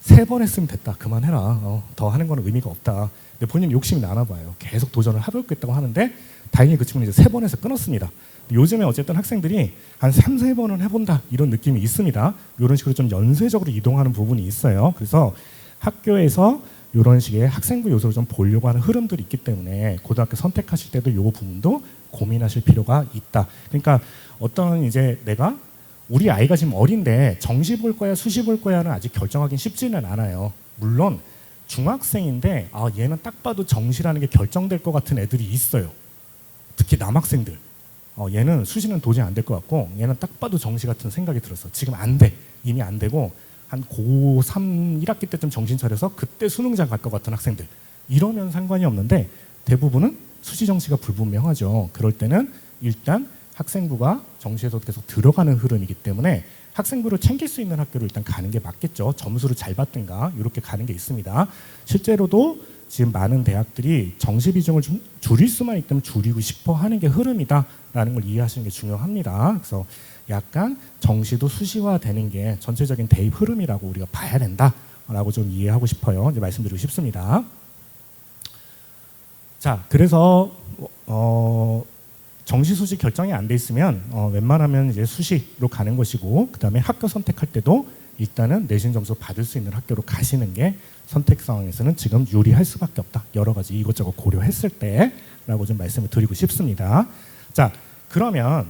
S2: 3번 했으면 됐다. 그만해라. 더 하는 거는 의미가 없다. 근데 본인 욕심이 나나 봐요. 계속 도전을 해보겠다고 하는데 다행히 그 친구는 이제 3번 해서 끊었습니다. 요즘에 어쨌든 학생들이 한 3, 4번은 해본다 이런 느낌이 있습니다. 이런 식으로 좀 연쇄적으로 이동하는 부분이 있어요. 그래서 학교에서 이런 식의 학생부 요소를 좀 보려고 하는 흐름들이 있기 때문에 고등학교 선택하실 때도 이 부분도 고민하실 필요가 있다. 그러니까 어떤 이제 내가 우리 아이가 지금 어린데 정시 볼 거야 수시 볼 거야는 아직 결정하기 쉽지는 않아요. 물론 중학생인데 아 얘는 딱 봐도 정시라는 게 결정될 것 같은 애들이 있어요. 특히 남학생들. 얘는 수시는 도저히 안 될 것 같고 얘는 딱 봐도 정시 같은 생각이 들었어. 지금 안 돼. 이미 안 되고 한 고3 1학기 때쯤 정신 차려서 그때 수능장 갈 것 같은 학생들. 이러면 상관이 없는데 대부분은 수시 정시가 불분명하죠. 그럴 때는 일단 학생부가 정시에서 계속 들어가는 흐름이기 때문에 학생부를 챙길 수 있는 학교로 일단 가는 게 맞겠죠. 점수를 잘 받든가 이렇게 가는 게 있습니다. 실제로도 지금 많은 대학들이 정시 비중을 좀 줄일 수만 있다면 줄이고 싶어 하는 게 흐름이다라는 걸 이해하시는 게 중요합니다. 그래서 약간 정시도 수시화되는 게 전체적인 대입 흐름이라고 우리가 봐야 된다라고 좀 이해하고 싶어요. 이제 말씀드리고 싶습니다. 자, 그래서 정시 수시 결정이 안 돼 있으면 웬만하면 이제 수시로 가는 것이고 그다음에 학교 선택할 때도 일단은 내신 점수 받을 수 있는 학교로 가시는 게 선택 상황에서는 지금 유리할 수밖에 없다. 여러 가지 이것저것 고려했을 때라고 좀 말씀을 드리고 싶습니다. 자, 그러면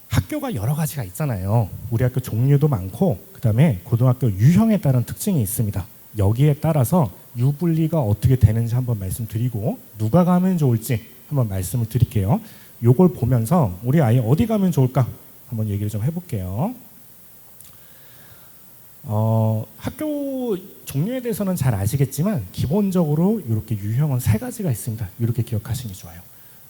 S2: 학교가 여러 가지가 있잖아요. 우리 학교 종류도 많고 그다음에 고등학교 유형에 따른 특징이 있습니다. 여기에 따라서 유분리가 어떻게 되는지 한번 말씀드리고 누가 가면 좋을지 한번 말씀을 드릴게요. 요걸 보면서 우리 아이 어디 가면 좋을까 한번 얘기를 좀 해볼게요. 학교 종류에 대해서는 잘 아시겠지만 기본적으로 이렇게 유형은 3가지가 있습니다. 이렇게 기억하시는 게 좋아요.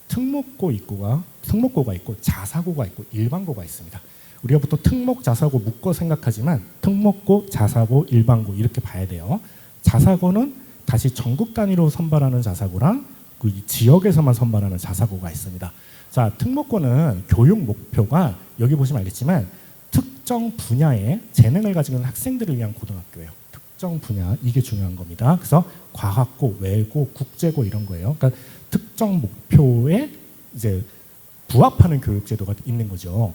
S2: 특목고가 있고 자사고가 있고 일반고가 있습니다. 우리가 보통 특목, 자사고 묶어 생각하지만 특목고, 자사고, 일반고 이렇게 봐야 돼요. 자사고는 다시 전국 단위로 선발하는 자사고랑 그 지역에서만 선발하는 자사고가 있습니다. 자, 특목고는 교육 목표가 여기 보시면 알겠지만 특정 분야의 재능을 가지고 있는 학생들을 위한 고등학교예요. 특정 분야, 이게 중요한 겁니다. 그래서 과학고, 외고, 국제고 이런 거예요. 그러니까 특정 목표에 이제 부합하는 교육 제도가 있는 거죠.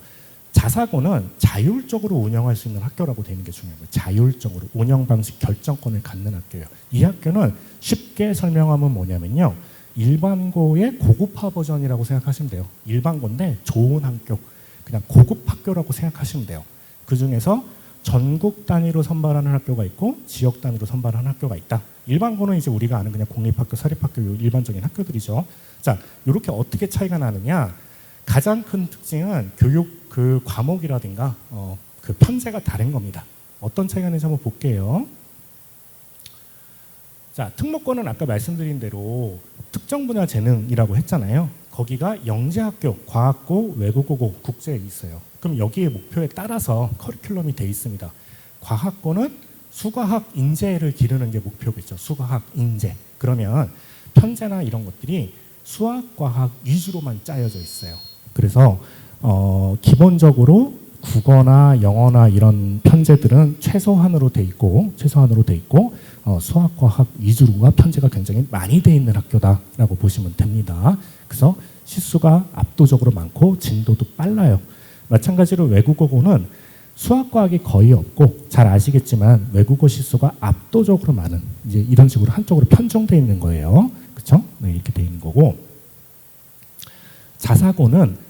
S2: 자사고는 자율적으로 운영할 수 있는 학교라고 되는 게 중요한 거예요. 자율적으로 운영 방식 결정권을 갖는 학교예요. 이 학교는 쉽게 설명하면 뭐냐면요. 일반고의 고급화 버전이라고 생각하시면 돼요. 일반고인데 좋은 학교, 그냥 고급 학교라고 생각하시면 돼요. 그 중에서 전국 단위로 선발하는 학교가 있고 지역 단위로 선발하는 학교가 있다. 일반고는 이제 우리가 아는 그냥 공립학교, 사립학교 일반적인 학교들이죠. 자, 이렇게 어떻게 차이가 나느냐? 가장 큰 특징은 교육 그 과목이라든가 그 편제가 다른 겁니다. 어떤 차이가 나는지 한번 볼게요. 자, 특목고는 아까 말씀드린 대로 특정 분야 재능이라고 했잖아요. 거기가 영재학교, 과학고, 외국어고, 국제에 있어요. 그럼 여기에 목표에 따라서 커리큘럼이 돼 있습니다. 과학고는 수과학 인재를 기르는 게 목표겠죠. 수과학 인재. 그러면 편제나 이런 것들이 수학, 과학 위주로만 짜여져 있어요. 그래서 기본적으로 국어나 영어나 이런 편제들은 최소한으로 돼 있고 수학, 과학 위주로가 편제가 굉장히 많이 돼 있는 학교다라고 보시면 됩니다. 그래서 시수가 압도적으로 많고 진도도 빨라요. 마찬가지로 외국어고는 수학, 과학이 거의 없고 잘 아시겠지만 외국어 시수가 압도적으로 많은 이제 이런 식으로 한쪽으로 편중돼 있는 거예요. 그렇죠? 네, 이렇게 돼 있는 거고 자사고는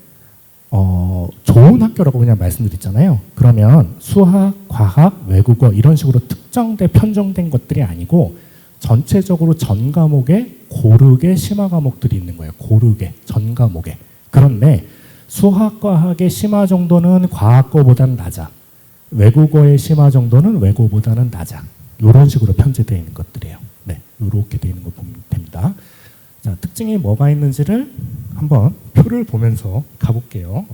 S2: 좋은 학교라고 그냥 말씀드렸잖아요. 그러면 수학, 과학, 외국어 이런 식으로 특정돼 편중된 것들이 아니고 전체적으로 전 과목에 고르게 심화 과목들이 있는 거예요. 고르게 전 과목에. 그런데 수학, 과학의 심화 정도는 과학고보다는 낮아. 외국어의 심화 정도는 외국어보다는 낮아. 이런 식으로 편제되어 있는 것들이에요. 네, 이렇게 되어 있는 거 보면 됩니다. 자, 특징이 뭐가 있는지를 한번 표를 보면서 가볼게요.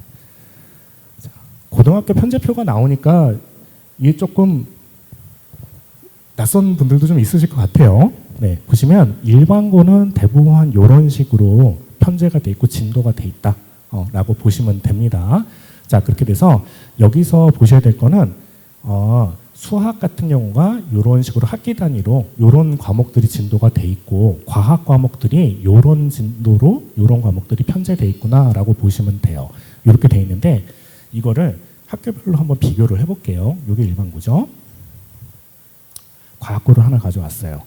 S2: 자, 고등학교 편제표가 나오니까 이게 조금 낯선 분들도 좀 있으실 것 같아요. 네, 보시면 일반고는 대부분 이런 식으로 편제가 돼 있고 진도가 돼 있다 라고 보시면 됩니다. 자, 그렇게 돼서 여기서 보셔야 될 거는 수학 같은 경우가 이런 식으로 학기 단위로 이런 과목들이 진도가 돼 있고 과학 과목들이 이런 진도로 이런 과목들이 편제돼 있구나라고 보시면 돼요. 이렇게 돼 있는데 이거를 학교별로 한번 비교를 해볼게요. 이게 일반고죠. 과학고를 하나 가져왔어요.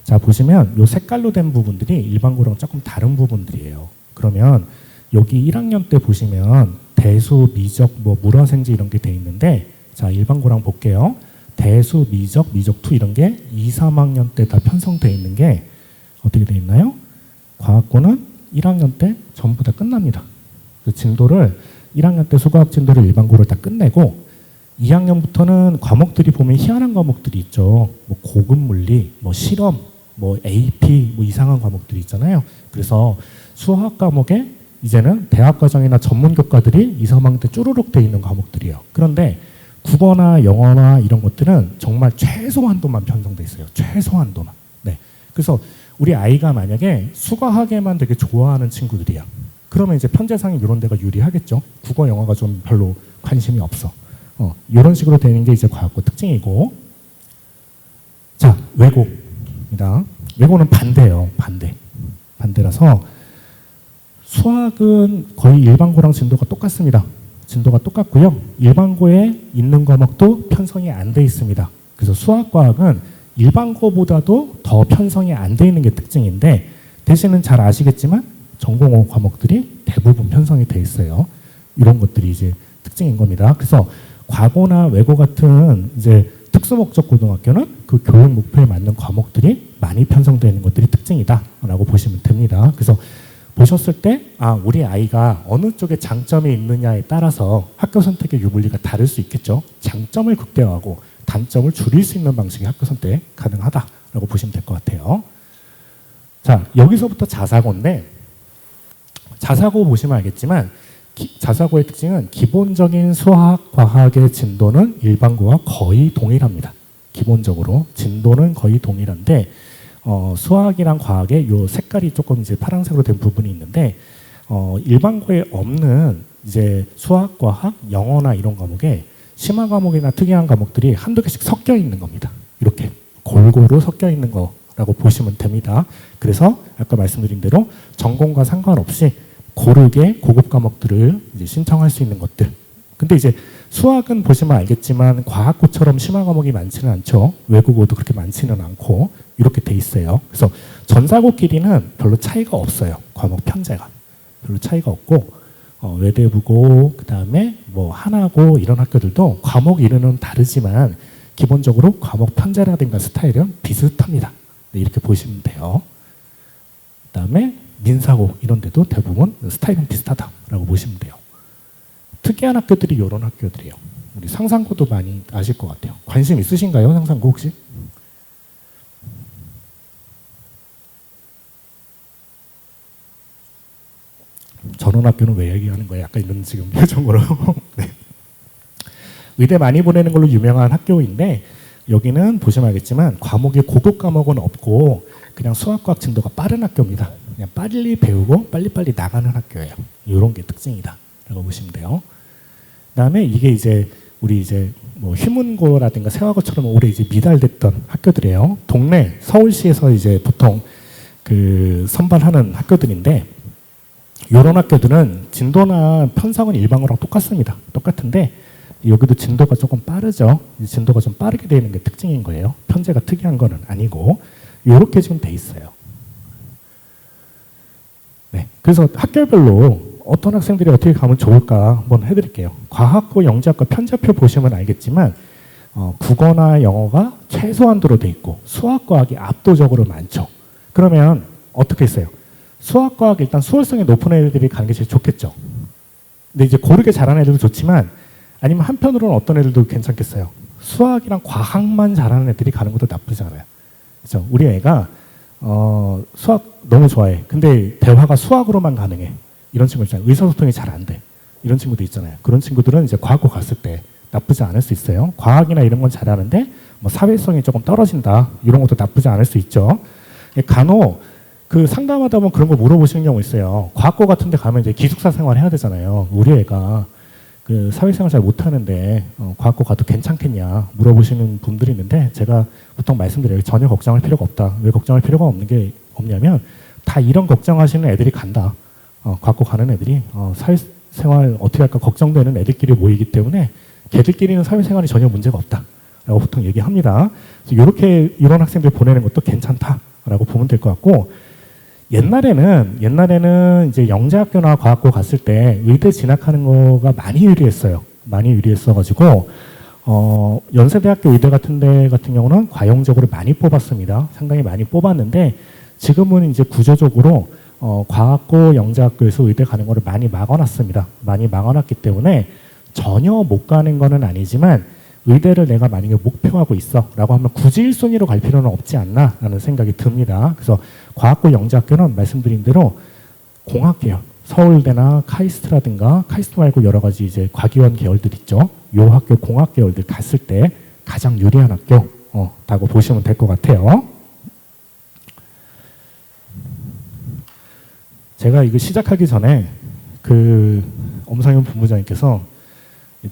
S2: 자, 보시면 이 색깔로 된 부분들이 일반고랑 조금 다른 부분들이에요. 그러면 여기 1학년 때 보시면 대수, 미적, 물화생지 이런 게 돼 있는데 자, 일반고랑 볼게요. 대수, 미적, 미적2 이런 게 2, 3학년 때 다 편성되어 있는 게 어떻게 되어 있나요? 과학고는 1학년 때 전부 다 끝납니다. 그 진도를 1학년 때 수과학 진도를 일반고를 다 끝내고 2학년부터는 과목들이 보면 희한한 과목들이 있죠. 고급 물리, 실험, AP, 이상한 과목들이 있잖아요. 그래서 수학 과목에 이제는 대학 과정이나 전문 교과들이 2, 3학년 때 쭈루룩 돼 있는 과목들이에요. 그런데 국어나 영어나 이런 것들은 정말 최소한도만 편성돼 있어요. 최소한도만. 네. 그래서 우리 아이가 만약에 수과학에만 되게 좋아하는 친구들이야. 그러면 이제 편제상이 이런 데가 유리하겠죠. 국어, 영어가 좀 별로 관심이 없어. 이런 식으로 되는 게 이제 과학고 특징이고. 자, 외고입니다. 외고는 반대예요. 반대라서 수학은 거의 일반고랑 진도가 똑같습니다. 진도가 똑같고요. 일반고에 있는 과목도 편성이 안 돼 있습니다. 그래서 수학과학은 일반고보다도 더 편성이 안 돼 있는 게 특징인데 대신은 잘 아시겠지만 전공어 과목들이 대부분 편성이 돼 있어요. 이런 것들이 이제 특징인 겁니다. 그래서 과고나 외고 같은 이제 특수목적 고등학교는 그 교육 목표에 맞는 과목들이 많이 편성되어 있는 것들이 특징이다라고 보시면 됩니다. 그래서 보셨을 때 우리 아이가 어느 쪽에 장점이 있느냐에 따라서 학교 선택의 유불리가 다를 수 있겠죠. 장점을 극대화하고 단점을 줄일 수 있는 방식의 학교 선택 가능하다라고 보시면 될 것 같아요. 자, 여기서부터 자사고인데 자사고 보시면 알겠지만 자사고의 특징은 기본적인 수학, 과학의 진도는 일반고와 거의 동일합니다. 기본적으로 진도는 거의 동일한데 수학이랑 과학의 요 색깔이 조금 이제 파란색으로 된 부분이 있는데 일반고에 없는 이제 수학, 과학, 영어나 이런 과목에 심화 과목이나 특이한 과목들이 한두 개씩 섞여 있는 겁니다. 이렇게 골고루 섞여 있는 거라고 보시면 됩니다. 그래서 아까 말씀드린 대로 전공과 상관없이 고르게 고급 과목들을 이제 신청할 수 있는 것들. 근데 이제 수학은 보시면 알겠지만 과학고처럼 심화 과목이 많지는 않죠. 외국어도 그렇게 많지는 않고 이렇게 돼 있어요. 그래서 전사고끼리는 별로 차이가 없어요. 과목 편제가 별로 차이가 없고 외대부고 그다음에 뭐 하나고 이런 학교들도 과목 이름은 다르지만 기본적으로 과목 편제라든가 스타일은 비슷합니다. 네, 이렇게 보시면 돼요. 그다음에 민사고 이런 데도 대부분 스타일은 비슷하다라고 보시면 돼요. 특이한 학교들이 이런 학교들이에요. 우리 상상고도 많이 아실 것 같아요. 관심 있으신가요? 상상고 혹시? 전원 학교는 왜 얘기하는 거예요? 약간 이런 지금 표정으로. 네. 의대 많이 보내는 걸로 유명한 학교인데 여기는 보시면 알겠지만 과목의 고급 과목은 없고 그냥 수학과학 진도가 빠른 학교입니다. 그냥 빨리 배우고 빨리빨리 나가는 학교예요. 이런 게 특징이다 라고 보시면 돼요. 그다음에 이게 이제 우리 이제 뭐 휘문고라든가 세화고처럼 오래 이제 미달됐던 학교들이에요. 동네 서울시에서 이제 보통 그 선발하는 학교들인데 이런 학교들은 진도나 편성은 일반고랑 똑같습니다. 똑같은데 여기도 진도가 조금 빠르죠. 진도가 좀 빠르게 되는 게 특징인 거예요. 편제가 특이한 거는 아니고 이렇게 지금 돼 있어요. 네, 그래서 학교별로 어떤 학생들이 어떻게 가면 좋을까 한번 해드릴게요. 과학고, 영재학과 편제표 보시면 알겠지만 국어나 영어가 최소한도로 돼 있고 수학과학이 압도적으로 많죠. 그러면 어떻게 했어요? 수학과학 일단 수월성이 높은 애들이 가는 게 제일 좋겠죠. 근데 이제 고르게 잘하는 애들도 좋지만 아니면 한편으로는 어떤 애들도 괜찮겠어요. 수학이랑 과학만 잘하는 애들이 가는 것도 나쁘지 않아요. 그렇죠? 우리 애가 수학 너무 좋아해. 근데 대화가 수학으로만 가능해. 이런 친구 있잖아요. 의사소통이 잘 안 돼. 이런 친구도 있잖아요. 그런 친구들은 이제 과학고 갔을 때 나쁘지 않을 수 있어요. 과학이나 이런 건 잘하는데 뭐 사회성이 조금 떨어진다. 이런 것도 나쁘지 않을 수 있죠. 간혹 그 상담하다 보면 그런 거 물어보시는 경우 있어요. 과학고 같은 데 가면 이제 기숙사 생활 해야 되잖아요. 우리 애가 그 사회생활 잘 못하는데 과학고 가도 괜찮겠냐 물어보시는 분들이 있는데 제가 보통 말씀드려요. 전혀 걱정할 필요가 없다. 왜 걱정할 필요가 없는 게 없냐면 다 이런 걱정하시는 애들이 간다. 과학고 가는 애들이 사회생활 어떻게 할까 걱정되는 애들끼리 모이기 때문에 걔들끼리는 사회생활이 전혀 문제가 없다라고 보통 얘기합니다. 그래서 이렇게 이런 학생들 보내는 것도 괜찮다라고 보면 될 것 같고 옛날에는 이제 영재학교나 과학고 갔을 때 의대 진학하는 거가 많이 유리했어요. 많이 유리했어가지고 연세대학교 의대 같은 데 같은 경우는 과형적으로 많이 뽑았습니다. 상당히 많이 뽑았는데 지금은 이제 구조적으로 과학고 영재학교에서 의대 가는 거를 많이 막아놨습니다. 많이 막아놨기 때문에 전혀 못 가는 거는 아니지만 의대를 내가 만약에 목표하고 있어 라고 하면 굳이 1순위로 갈 필요는 없지 않나 라는 생각이 듭니다. 그래서 과학고 영재학교는 말씀드린 대로 공학계열, 서울대나 카이스트라든가 카이스트 말고 여러 가지 이제 과기원 계열들 있죠. 요 학교 공학 계열들 갔을 때 가장 유리한 학교라고 보시면 될 것 같아요. 제가 이거 시작하기 전에 그 엄상현 본부장님께서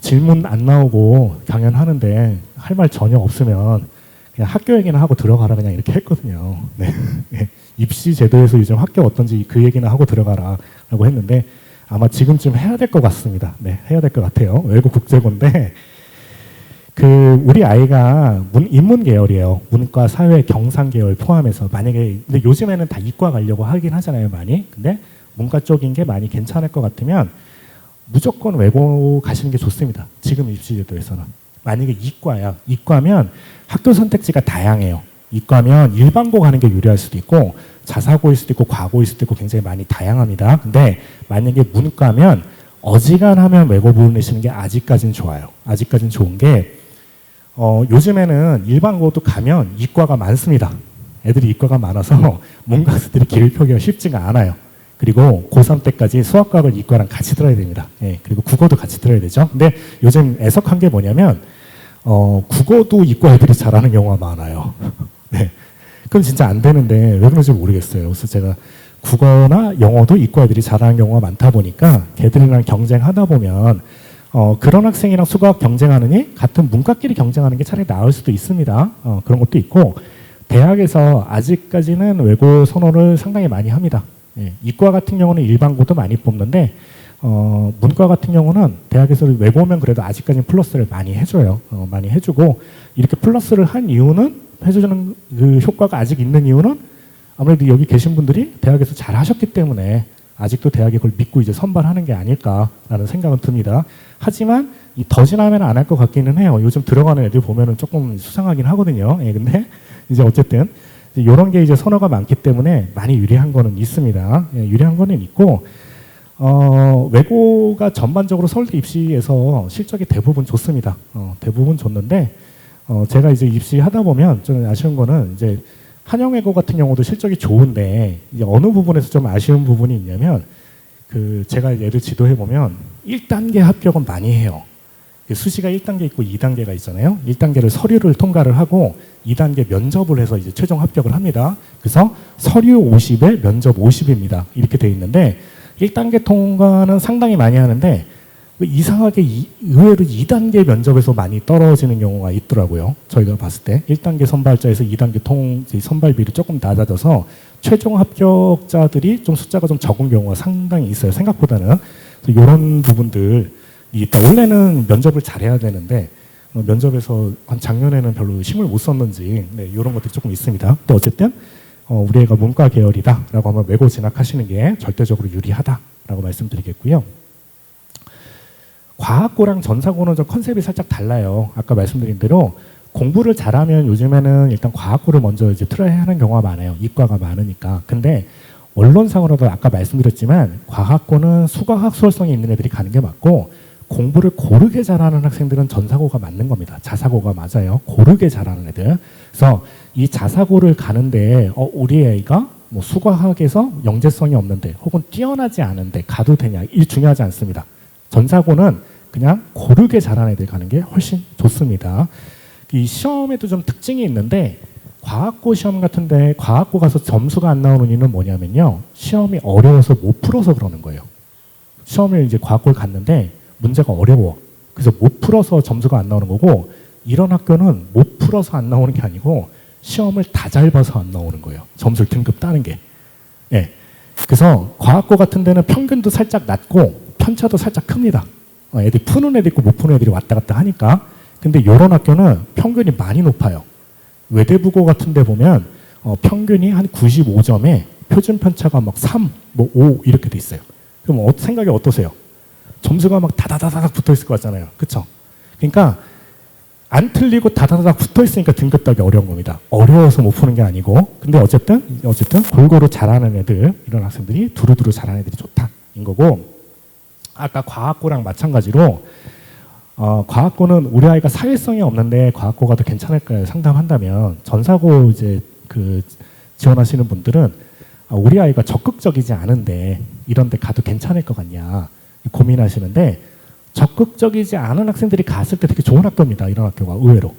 S2: 질문 안 나오고 강연하는데 할 말 전혀 없으면 그냥 학교 얘기나 하고 들어가라 그냥 이렇게 했거든요. 네. 입시 제도에서 요즘 학교 어떤지 그 얘기나 하고 들어가라라고 했는데 아마 지금쯤 해야 될 것 같습니다. 네, 해야 될 것 같아요. 외국 국제고인데 그 우리 아이가 인문 계열이에요. 문과, 사회, 경상 계열 포함해서 만약에 근데 요즘에는 다 이과 가려고 하긴 하잖아요, 많이. 근데 문과 쪽인 게 많이 괜찮을 것 같으면 무조건 외고 가시는 게 좋습니다. 지금 입시제도에서는. 만약에 이과야. 이과면 학교 선택지가 다양해요. 이과면 일반고 가는 게 유리할 수도 있고 자사고일 수도 있고 과고일 수도 있고 굉장히 많이 다양합니다. 근데 만약에 문과면 어지간하면 외고 보내시는 게 아직까지는 좋아요. 아직까지는 좋은 게 요즘에는 일반고도 가면 이과가 많습니다. 애들이 이과가 많아서 문과생들이 길을 펴기가 쉽지가 않아요. 그리고 고3 때까지 수학과학을 이과랑 같이 들어야 됩니다. 예, 그리고 국어도 같이 들어야 되죠. 근데 요즘 애석한 게 뭐냐면 국어도 이과 애들이 잘하는 경우가 많아요. 네, 그건 진짜 안 되는데 왜 그런지 모르겠어요. 그래서 제가 국어나 영어도 이과 애들이 잘하는 경우가 많다 보니까 걔들이랑 경쟁하다 보면 그런 학생이랑 수학 경쟁하느니 같은 문과끼리 경쟁하는 게 차라리 나을 수도 있습니다. 그런 것도 있고 대학에서 아직까지는 외고 선호를 상당히 많이 합니다. 예, 이과 같은 경우는 일반고도 많이 뽑는데 문과 같은 경우는 대학에서 외고면 그래도 아직까지는 플러스를 많이 해줘요. 많이 해주고 이렇게 플러스를 한 이유는 해주는 그 효과가 아직 있는 이유는 아무래도 여기 계신 분들이 대학에서 잘 하셨기 때문에 아직도 대학이 그걸 믿고 이제 선발하는 게 아닐까라는 생각은 듭니다. 하지만 더 지나면 안 할 것 같기는 해요. 요즘 들어가는 애들 보면은 조금 수상하긴 하거든요. 예, 근데 이제 어쨌든 이런 게 이제 선호가 많기 때문에 많이 유리한 거는 있습니다. 예, 유리한 거는 있고 외고가 전반적으로 서울대 입시에서 실적이 대부분 좋습니다. 대부분 좋는데 제가 이제 입시하다 보면 좀 아쉬운 거는 이제 한영외고 같은 경우도 실적이 좋은데 이제 어느 부분에서 좀 아쉬운 부분이 있냐면 그 제가 얘들 지도해 보면 1단계 합격은 많이 해요. 수시가 1단계 있고 2단계가 있잖아요. 1단계를 서류를 통과를 하고 2단계 면접을 해서 이제 최종 합격을 합니다. 그래서 서류 50에 면접 50입니다. 이렇게 돼 있는데 1단계 통과는 상당히 많이 하는데 이상하게 의외로 2단계 면접에서 많이 떨어지는 경우가 있더라고요. 저희가 봤을 때 1단계 선발자에서 2단계 선발비를 조금 낮아져서 최종 합격자들이 좀 숫자가 좀 적은 경우가 상당히 있어요. 생각보다는. 이런 부분들이 있다. 원래는 면접을 잘해야 되는데 면접에서 한 작년에는 별로 힘을 못 썼는지 이런 것들이 조금 있습니다. 또 어쨌든 우리 애가 문과 계열이다라고 하면 외고 진학하시는 게 절대적으로 유리하다라고 말씀드리겠고요. 과학고랑 전사고는 좀 컨셉이 살짝 달라요. 아까 말씀드린 대로 공부를 잘하면 요즘에는 일단 과학고를 먼저 이제 틀어야 하는 경우가 많아요. 이과가 많으니까. 근데 언론상으로도 아까 말씀드렸지만 과학고는 수과학 수월성이 있는 애들이 가는 게 맞고 공부를 고르게 잘하는 학생들은 전사고가 맞는 겁니다. 자사고가 맞아요. 고르게 잘하는 애들. 그래서 이 자사고를 가는데 우리 애가 뭐 수과학에서 영재성이 없는데 혹은 뛰어나지 않은데 가도 되냐? 이 중요하지 않습니다. 전사고는 그냥 고르게 잘하는 애들 가는 게 훨씬 좋습니다. 이 시험에도 좀 특징이 있는데 과학고 시험 같은데 과학고 가서 점수가 안 나오는 이유는 뭐냐면요. 시험이 어려워서 못 풀어서 그러는 거예요. 시험을 이제 과학고를 갔는데 문제가 어려워. 그래서 못 풀어서 점수가 안 나오는 거고 이런 학교는 못 풀어서 안 나오는 게 아니고 시험을 다 잘 봐서 안 나오는 거예요. 점수를 등급 따는 게. 예. 그래서 과학고 같은 데는 평균도 살짝 낮고 편차도 살짝 큽니다. 애들이 푸는 애들 있고 못 푸는 애들이 왔다 갔다 하니까. 근데 이런 학교는 평균이 많이 높아요. 외대부고 같은 데 보면 평균이 한 95점에 표준 편차가 막 3, 뭐 5 이렇게 돼 있어요. 그럼 생각이 어떠세요? 점수가 막 다다다닥 붙어 있을 것 같잖아요. 그렇죠? 그러니까 안 틀리고 다다다닥 붙어 있으니까 등급 따기 어려운 겁니다. 어려워서 못 푸는 게 아니고. 근데 어쨌든 골고루 잘하는 애들, 이런 학생들이 두루두루 잘하는 애들이 좋다인 거고. 아까 과학고랑 마찬가지로 과학고는 우리 아이가 사회성이 없는데 과학고가 더 괜찮을까요? 상담한다면 전사고 이제 그 지원하시는 분들은 우리 아이가 적극적이지 않은데 이런 데 가도 괜찮을 것 같냐 고민하시는데 적극적이지 않은 학생들이 갔을 때 되게 좋은 학교입니다. 이런 학교가 의외로.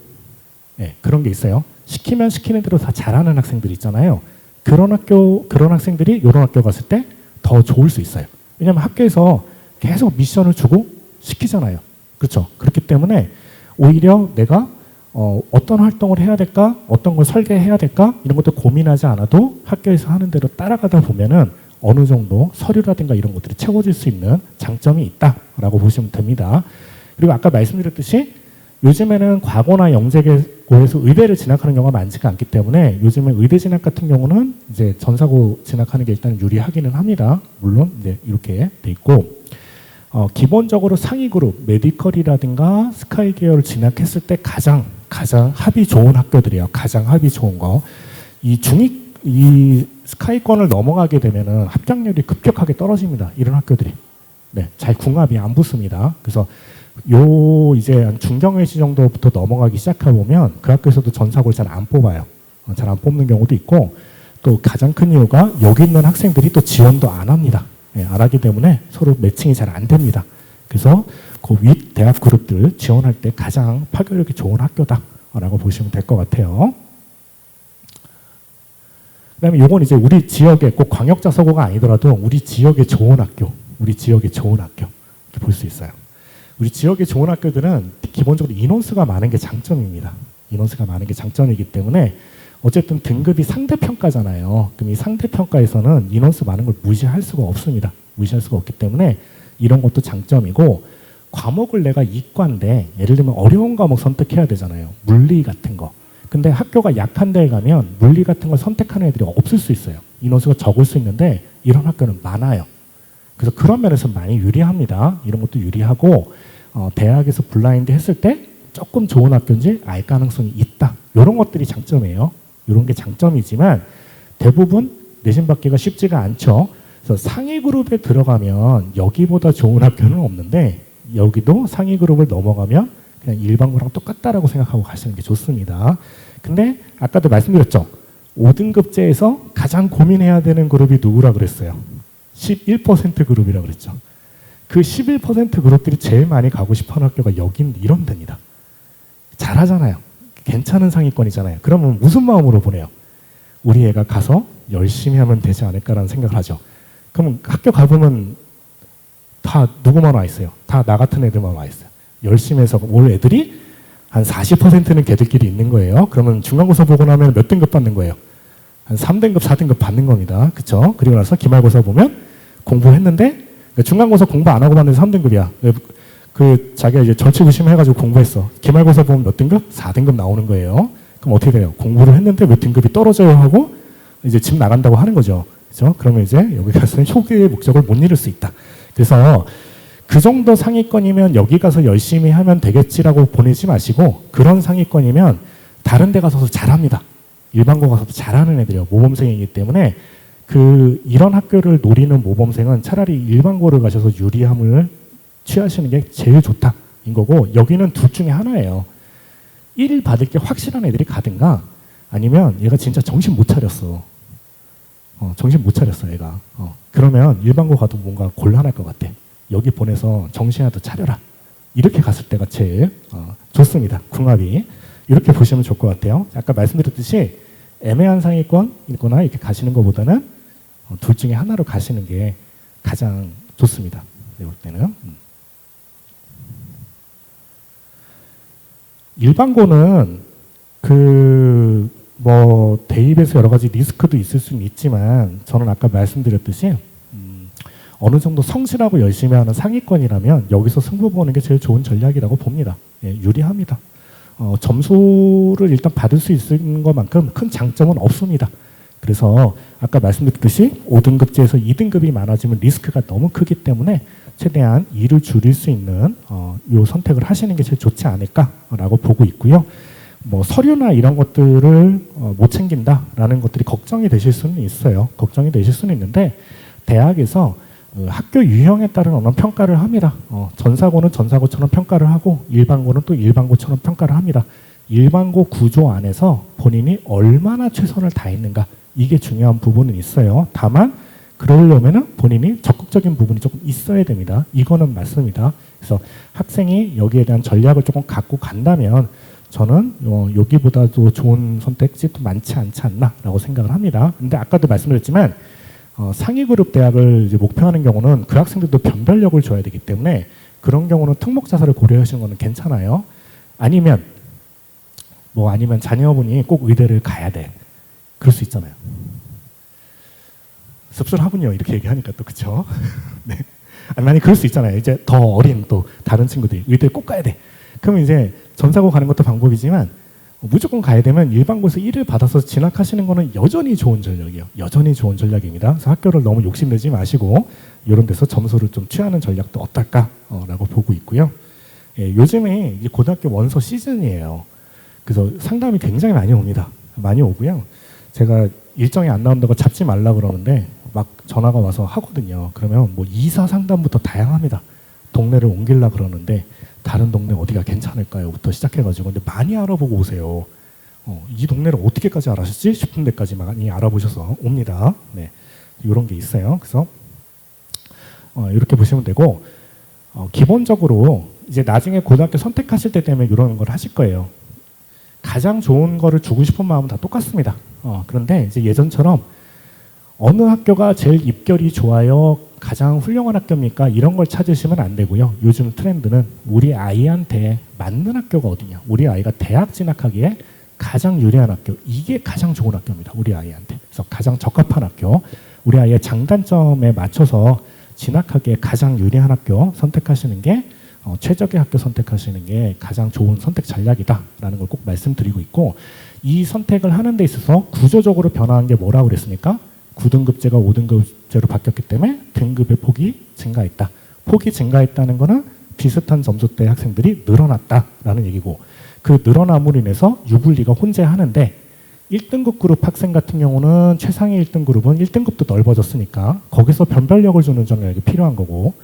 S2: 네, 그런 게 있어요. 시키면 시키는 대로 다 잘하는 학생들 있잖아요. 그런 학생들이 이런 학교 갔을 때 더 좋을 수 있어요. 왜냐하면 학교에서 계속 미션을 주고 시키잖아요. 그렇죠? 그렇기 때문에 오히려 내가 어떤 활동을 해야 될까? 어떤 걸 설계해야 될까? 이런 것도 고민하지 않아도 학교에서 하는 대로 따라가다 보면은 어느 정도 서류라든가 이런 것들이 채워질 수 있는 장점이 있다라고 보시면 됩니다. 그리고 아까 말씀드렸듯이 요즘에는 과거나 영재고에서 의대를 진학하는 경우가 많지가 않기 때문에 요즘에 의대 진학 같은 경우는 이제 전사고 진학하는 게 일단 유리하기는 합니다. 물론 이제 이렇게 돼 있고 기본적으로 상위 그룹 메디컬이라든가 스카이 계열을 진학했을 때 가장 합이 좋은 학교들이에요. 가장 합이 좋은 거. 이 스카이권을 넘어가게 되면은 합격률이 급격하게 떨어집니다. 이런 학교들이. 네, 잘 궁합이 안 붙습니다. 그래서 이제 한 중경외시 정도부터 넘어가기 시작해 보면 그 학교에서도 전사고를 잘 안 뽑아요. 잘 안 뽑는 경우도 있고 또 가장 큰 이유가 여기 있는 학생들이 또 지원도 안 합니다. 네, 안 하기 때문에 서로 매칭이 잘 안 됩니다. 그래서 그 윗 대학 그룹들 지원할 때 가장 파괴력이 좋은 학교다라고 보시면 될 것 같아요. 그다음에 요건 이제 우리 지역에 꼭 광역자사고가 아니더라도 우리 지역의 좋은 학교, 이렇게 볼 수 있어요. 우리 지역의 좋은 학교들은 기본적으로 인원수가 많은 게 장점입니다. 인원수가 많은 게 장점이기 때문에 어쨌든 등급이 상대평가잖아요. 그럼 이 상대평가에서는 인원수 많은 걸 무시할 수가 없습니다. 무시할 수가 없기 때문에 이런 것도 장점이고, 과목을 내가 이과인데 예를 들면 어려운 과목 선택해야 되잖아요. 물리 같은 거. 근데 학교가 약한 데에 가면 물리 같은 걸 선택하는 애들이 없을 수 있어요. 인원수가 적을 수 있는데 이런 학교는 많아요. 그래서 그런 면에서 많이 유리합니다. 이런 것도 유리하고, 대학에서 블라인드 했을 때 조금 좋은 학교인지 알 가능성이 있다. 이런 것들이 장점이에요. 이런 게 장점이지만 대부분 내신 받기가 쉽지가 않죠. 그래서 상위 그룹에 들어가면 여기보다 좋은 학교는 없는데, 여기도 상위 그룹을 넘어가면 그냥 일반고랑 똑같다라고 생각하고 가시는 게 좋습니다. 근데 아까도 말씀드렸죠. 5등급제에서 가장 고민해야 되는 그룹이 누구라 그랬어요? 11% 그룹이라고 그랬죠. 그 11% 그룹들이 제일 많이 가고 싶어하는 학교가 여긴 이런 데입니다. 잘하잖아요. 괜찮은 상위권이잖아요. 그러면 무슨 마음으로 보내요? 우리 애가 가서 열심히 하면 되지 않을까라는 생각을 하죠. 그럼 학교 가보면 다 누구만 와 있어요? 다 나 같은 애들만 와 있어요. 열심히 해서 올 애들이 한 40%는 걔들끼리 있는 거예요. 그러면 중간고사 보고 나면 몇 등급 받는 거예요? 한 3등급, 4등급 받는 겁니다. 그쵸? 그리고 나서 기말고사 보면 공부했는데, 중간고사 공부 안 하고 받는 3등급이야. 자기가 이제 절치부심 해가지고 공부했어. 기말고사 보면 몇 등급? 4등급 나오는 거예요. 그럼 어떻게 돼요? 공부를 했는데 몇 등급이 떨어져요 하고 이제 집 나간다고 하는 거죠. 그죠? 그러면 이제 여기 가서는 효교의 목적을 못 이룰 수 있다. 그래서 그 정도 상위권이면 여기 가서 열심히 하면 되겠지라고 보내지 마시고, 그런 상위권이면 다른 데 가서도 잘합니다. 일반고 가서도 잘하는 애들이요. 모범생이기 때문에 이런 학교를 노리는 모범생은 차라리 일반고를 가셔서 유리함을 취하시는 게 제일 좋다인 거고, 여기는 둘 중에 하나예요. 1 받을 게 확실한 애들이 가든가, 아니면 얘가 진짜 정신 못 차렸어. 정신 못 차렸어 얘가. 그러면 일반고 가도 뭔가 곤란할 것 같아. 여기 보내서 정신이라도 차려라. 이렇게 갔을 때가 제일 좋습니다. 궁합이. 이렇게 보시면 좋을 것 같아요. 아까 말씀드렸듯이 애매한 상위권이거나 이렇게 가시는 것보다는 둘 중에 하나로 가시는 게 가장 좋습니다. 내가 볼 때는. 일반고는 대입에서 여러 가지 리스크도 있을 수는 있지만, 저는 아까 말씀드렸듯이 어느 정도 성실하고 열심히 하는 상위권이라면 여기서 승부 보는 게 제일 좋은 전략이라고 봅니다. 예, 유리합니다. 점수를 일단 받을 수 있는 것만큼 큰 장점은 없습니다. 그래서 아까 말씀드렸듯이 5등급제에서 2등급이 많아지면 리스크가 너무 크기 때문에 최대한 일을 줄일 수 있는 요 선택을 하시는 게 제일 좋지 않을까라고 보고 있고요. 서류나 이런 것들을 못 챙긴다라는 것들이 걱정이 되실 수는 있어요. 걱정이 되실 수는 있는데, 대학에서 학교 유형에 따른 어느 평가를 합니다. 전사고는 전사고처럼 평가를 하고 일반고는 또 일반고처럼 평가를 합니다. 일반고 구조 안에서 본인이 얼마나 최선을 다했는가, 이게 중요한 부분은 있어요. 다만 그러려면은 본인이 적극적인 부분이 조금 있어야 됩니다. 이거는 맞습니다. 그래서 학생이 여기에 대한 전략을 조금 갖고 간다면 저는 여기보다도 좋은 선택지 또 많지 않지 않나라고 생각을 합니다. 근데 아까도 말씀드렸지만 상위 그룹 대학을 이제 목표하는 경우는 그 학생들도 변별력을 줘야 되기 때문에 그런 경우는 특목 자사를 고려하시는 거는 괜찮아요. 아니면 자녀분이 꼭 의대를 가야 돼. 그럴 수 있잖아요. 씁쓸하군요. 이렇게 얘기하니까 또 그렇죠. 네. 아니 그럴 수 있잖아요. 이제 더 어린 또 다른 친구들이 의대를 꼭 가야 돼. 그러면 이제 전사고 가는 것도 방법이지만 무조건 가야 되면 일반고에서 1을 받아서 진학하시는 거는 여전히 좋은 전략이에요. 여전히 좋은 전략입니다. 그래서 학교를 너무 욕심내지 마시고 이런 데서 점수를 좀 취하는 전략도 어떨까라고 보고 있고요. 예, 요즘에 이제 고등학교 원서 시즌이에요. 그래서 상담이 굉장히 많이 옵니다. 많이 오고요. 제가 일정이 안 나온다고 잡지 말라 그러는데 막 전화가 와서 하거든요. 그러면 이사 상담부터 다양합니다. 동네를 옮기려 그러는데 다른 동네 어디가 괜찮을까요?부터 시작해가지고 근데 많이 알아보고 오세요. 이 동네를 어떻게까지 알아셨지 싶은 데까지 많이 알아보셔서 옵니다. 네, 이런 게 있어요. 그래서 이렇게 보시면 되고 기본적으로 이제 나중에 고등학교 선택하실 때 되면 이런 걸 하실 거예요. 가장 좋은 거를 주고 싶은 마음은 다 똑같습니다. 그런데 이제 예전처럼 어느 학교가 제일 입결이 좋아요, 가장 훌륭한 학교입니까? 이런 걸 찾으시면 안 되고요. 요즘 트렌드는 우리 아이한테 맞는 학교가 어디냐, 우리 아이가 대학 진학하기에 가장 유리한 학교, 이게 가장 좋은 학교입니다. 우리 아이한테. 그래서 가장 적합한 학교, 우리 아이의 장단점에 맞춰서 진학하기에 가장 유리한 학교 선택하시는 게 최적의 학교 선택하시는 게 가장 좋은 선택 전략이다라는 걸 꼭 말씀드리고 있고, 이 선택을 하는 데 있어서 구조적으로 변화한 게 뭐라고 그랬습니까? 9등급제가 5등급제로 바뀌었기 때문에 등급의 폭이 증가했다. 폭이 증가했다는 거는 비슷한 점수대 학생들이 늘어났다라는 얘기고, 그 늘어남으로 인해서 유불리가 혼재하는데 1등급 그룹 학생 같은 경우는 최상위 1등 그룹은 1등급도 넓어졌으니까 거기서 변별력을 주는 전략이 필요한 거고,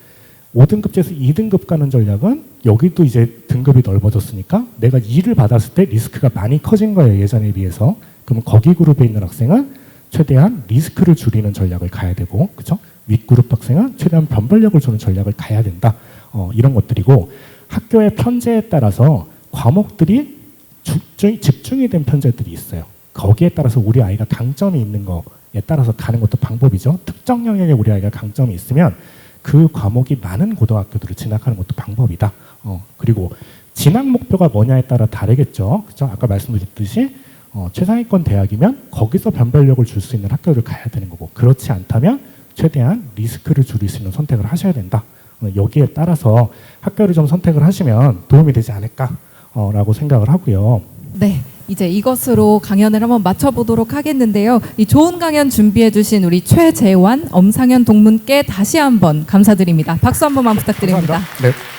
S2: 5등급제에서 2등급 가는 전략은 여기도 이제 등급이 넓어졌으니까 내가 2를 받았을 때 리스크가 많이 커진 거예요, 예전에 비해서. 그럼 거기 그룹에 있는 학생은 최대한 리스크를 줄이는 전략을 가야 되고, 그렇죠? 윗그룹 학생은 최대한 변별력을 주는 전략을 가야 된다. 이런 것들이고, 학교의 편제에 따라서 과목들이 집중이 된 편제들이 있어요. 거기에 따라서 우리 아이가 강점이 있는 거에 따라서 가는 것도 방법이죠. 특정 영역에 우리 아이가 강점이 있으면 그 과목이 많은 고등학교들을 진학하는 것도 방법이다. 그리고 진학 목표가 뭐냐에 따라 다르겠죠. 그렇죠? 아까 말씀드렸듯이 최상위권 대학이면 거기서 변별력을 줄 수 있는 학교를 가야 되는 거고, 그렇지 않다면 최대한 리스크를 줄일 수 있는 선택을 하셔야 된다. 여기에 따라서 학교를 좀 선택을 하시면 도움이 되지 않을까라고 생각을 하고요.
S3: 네, 이제 이것으로 강연을 한번 마쳐보도록 하겠는데요. 이 좋은 강연 준비해주신 우리 최재환, 엄상현 동문께 다시 한번 감사드립니다. 박수 한 번만 부탁드립니다.
S2: 감사합니다. 네.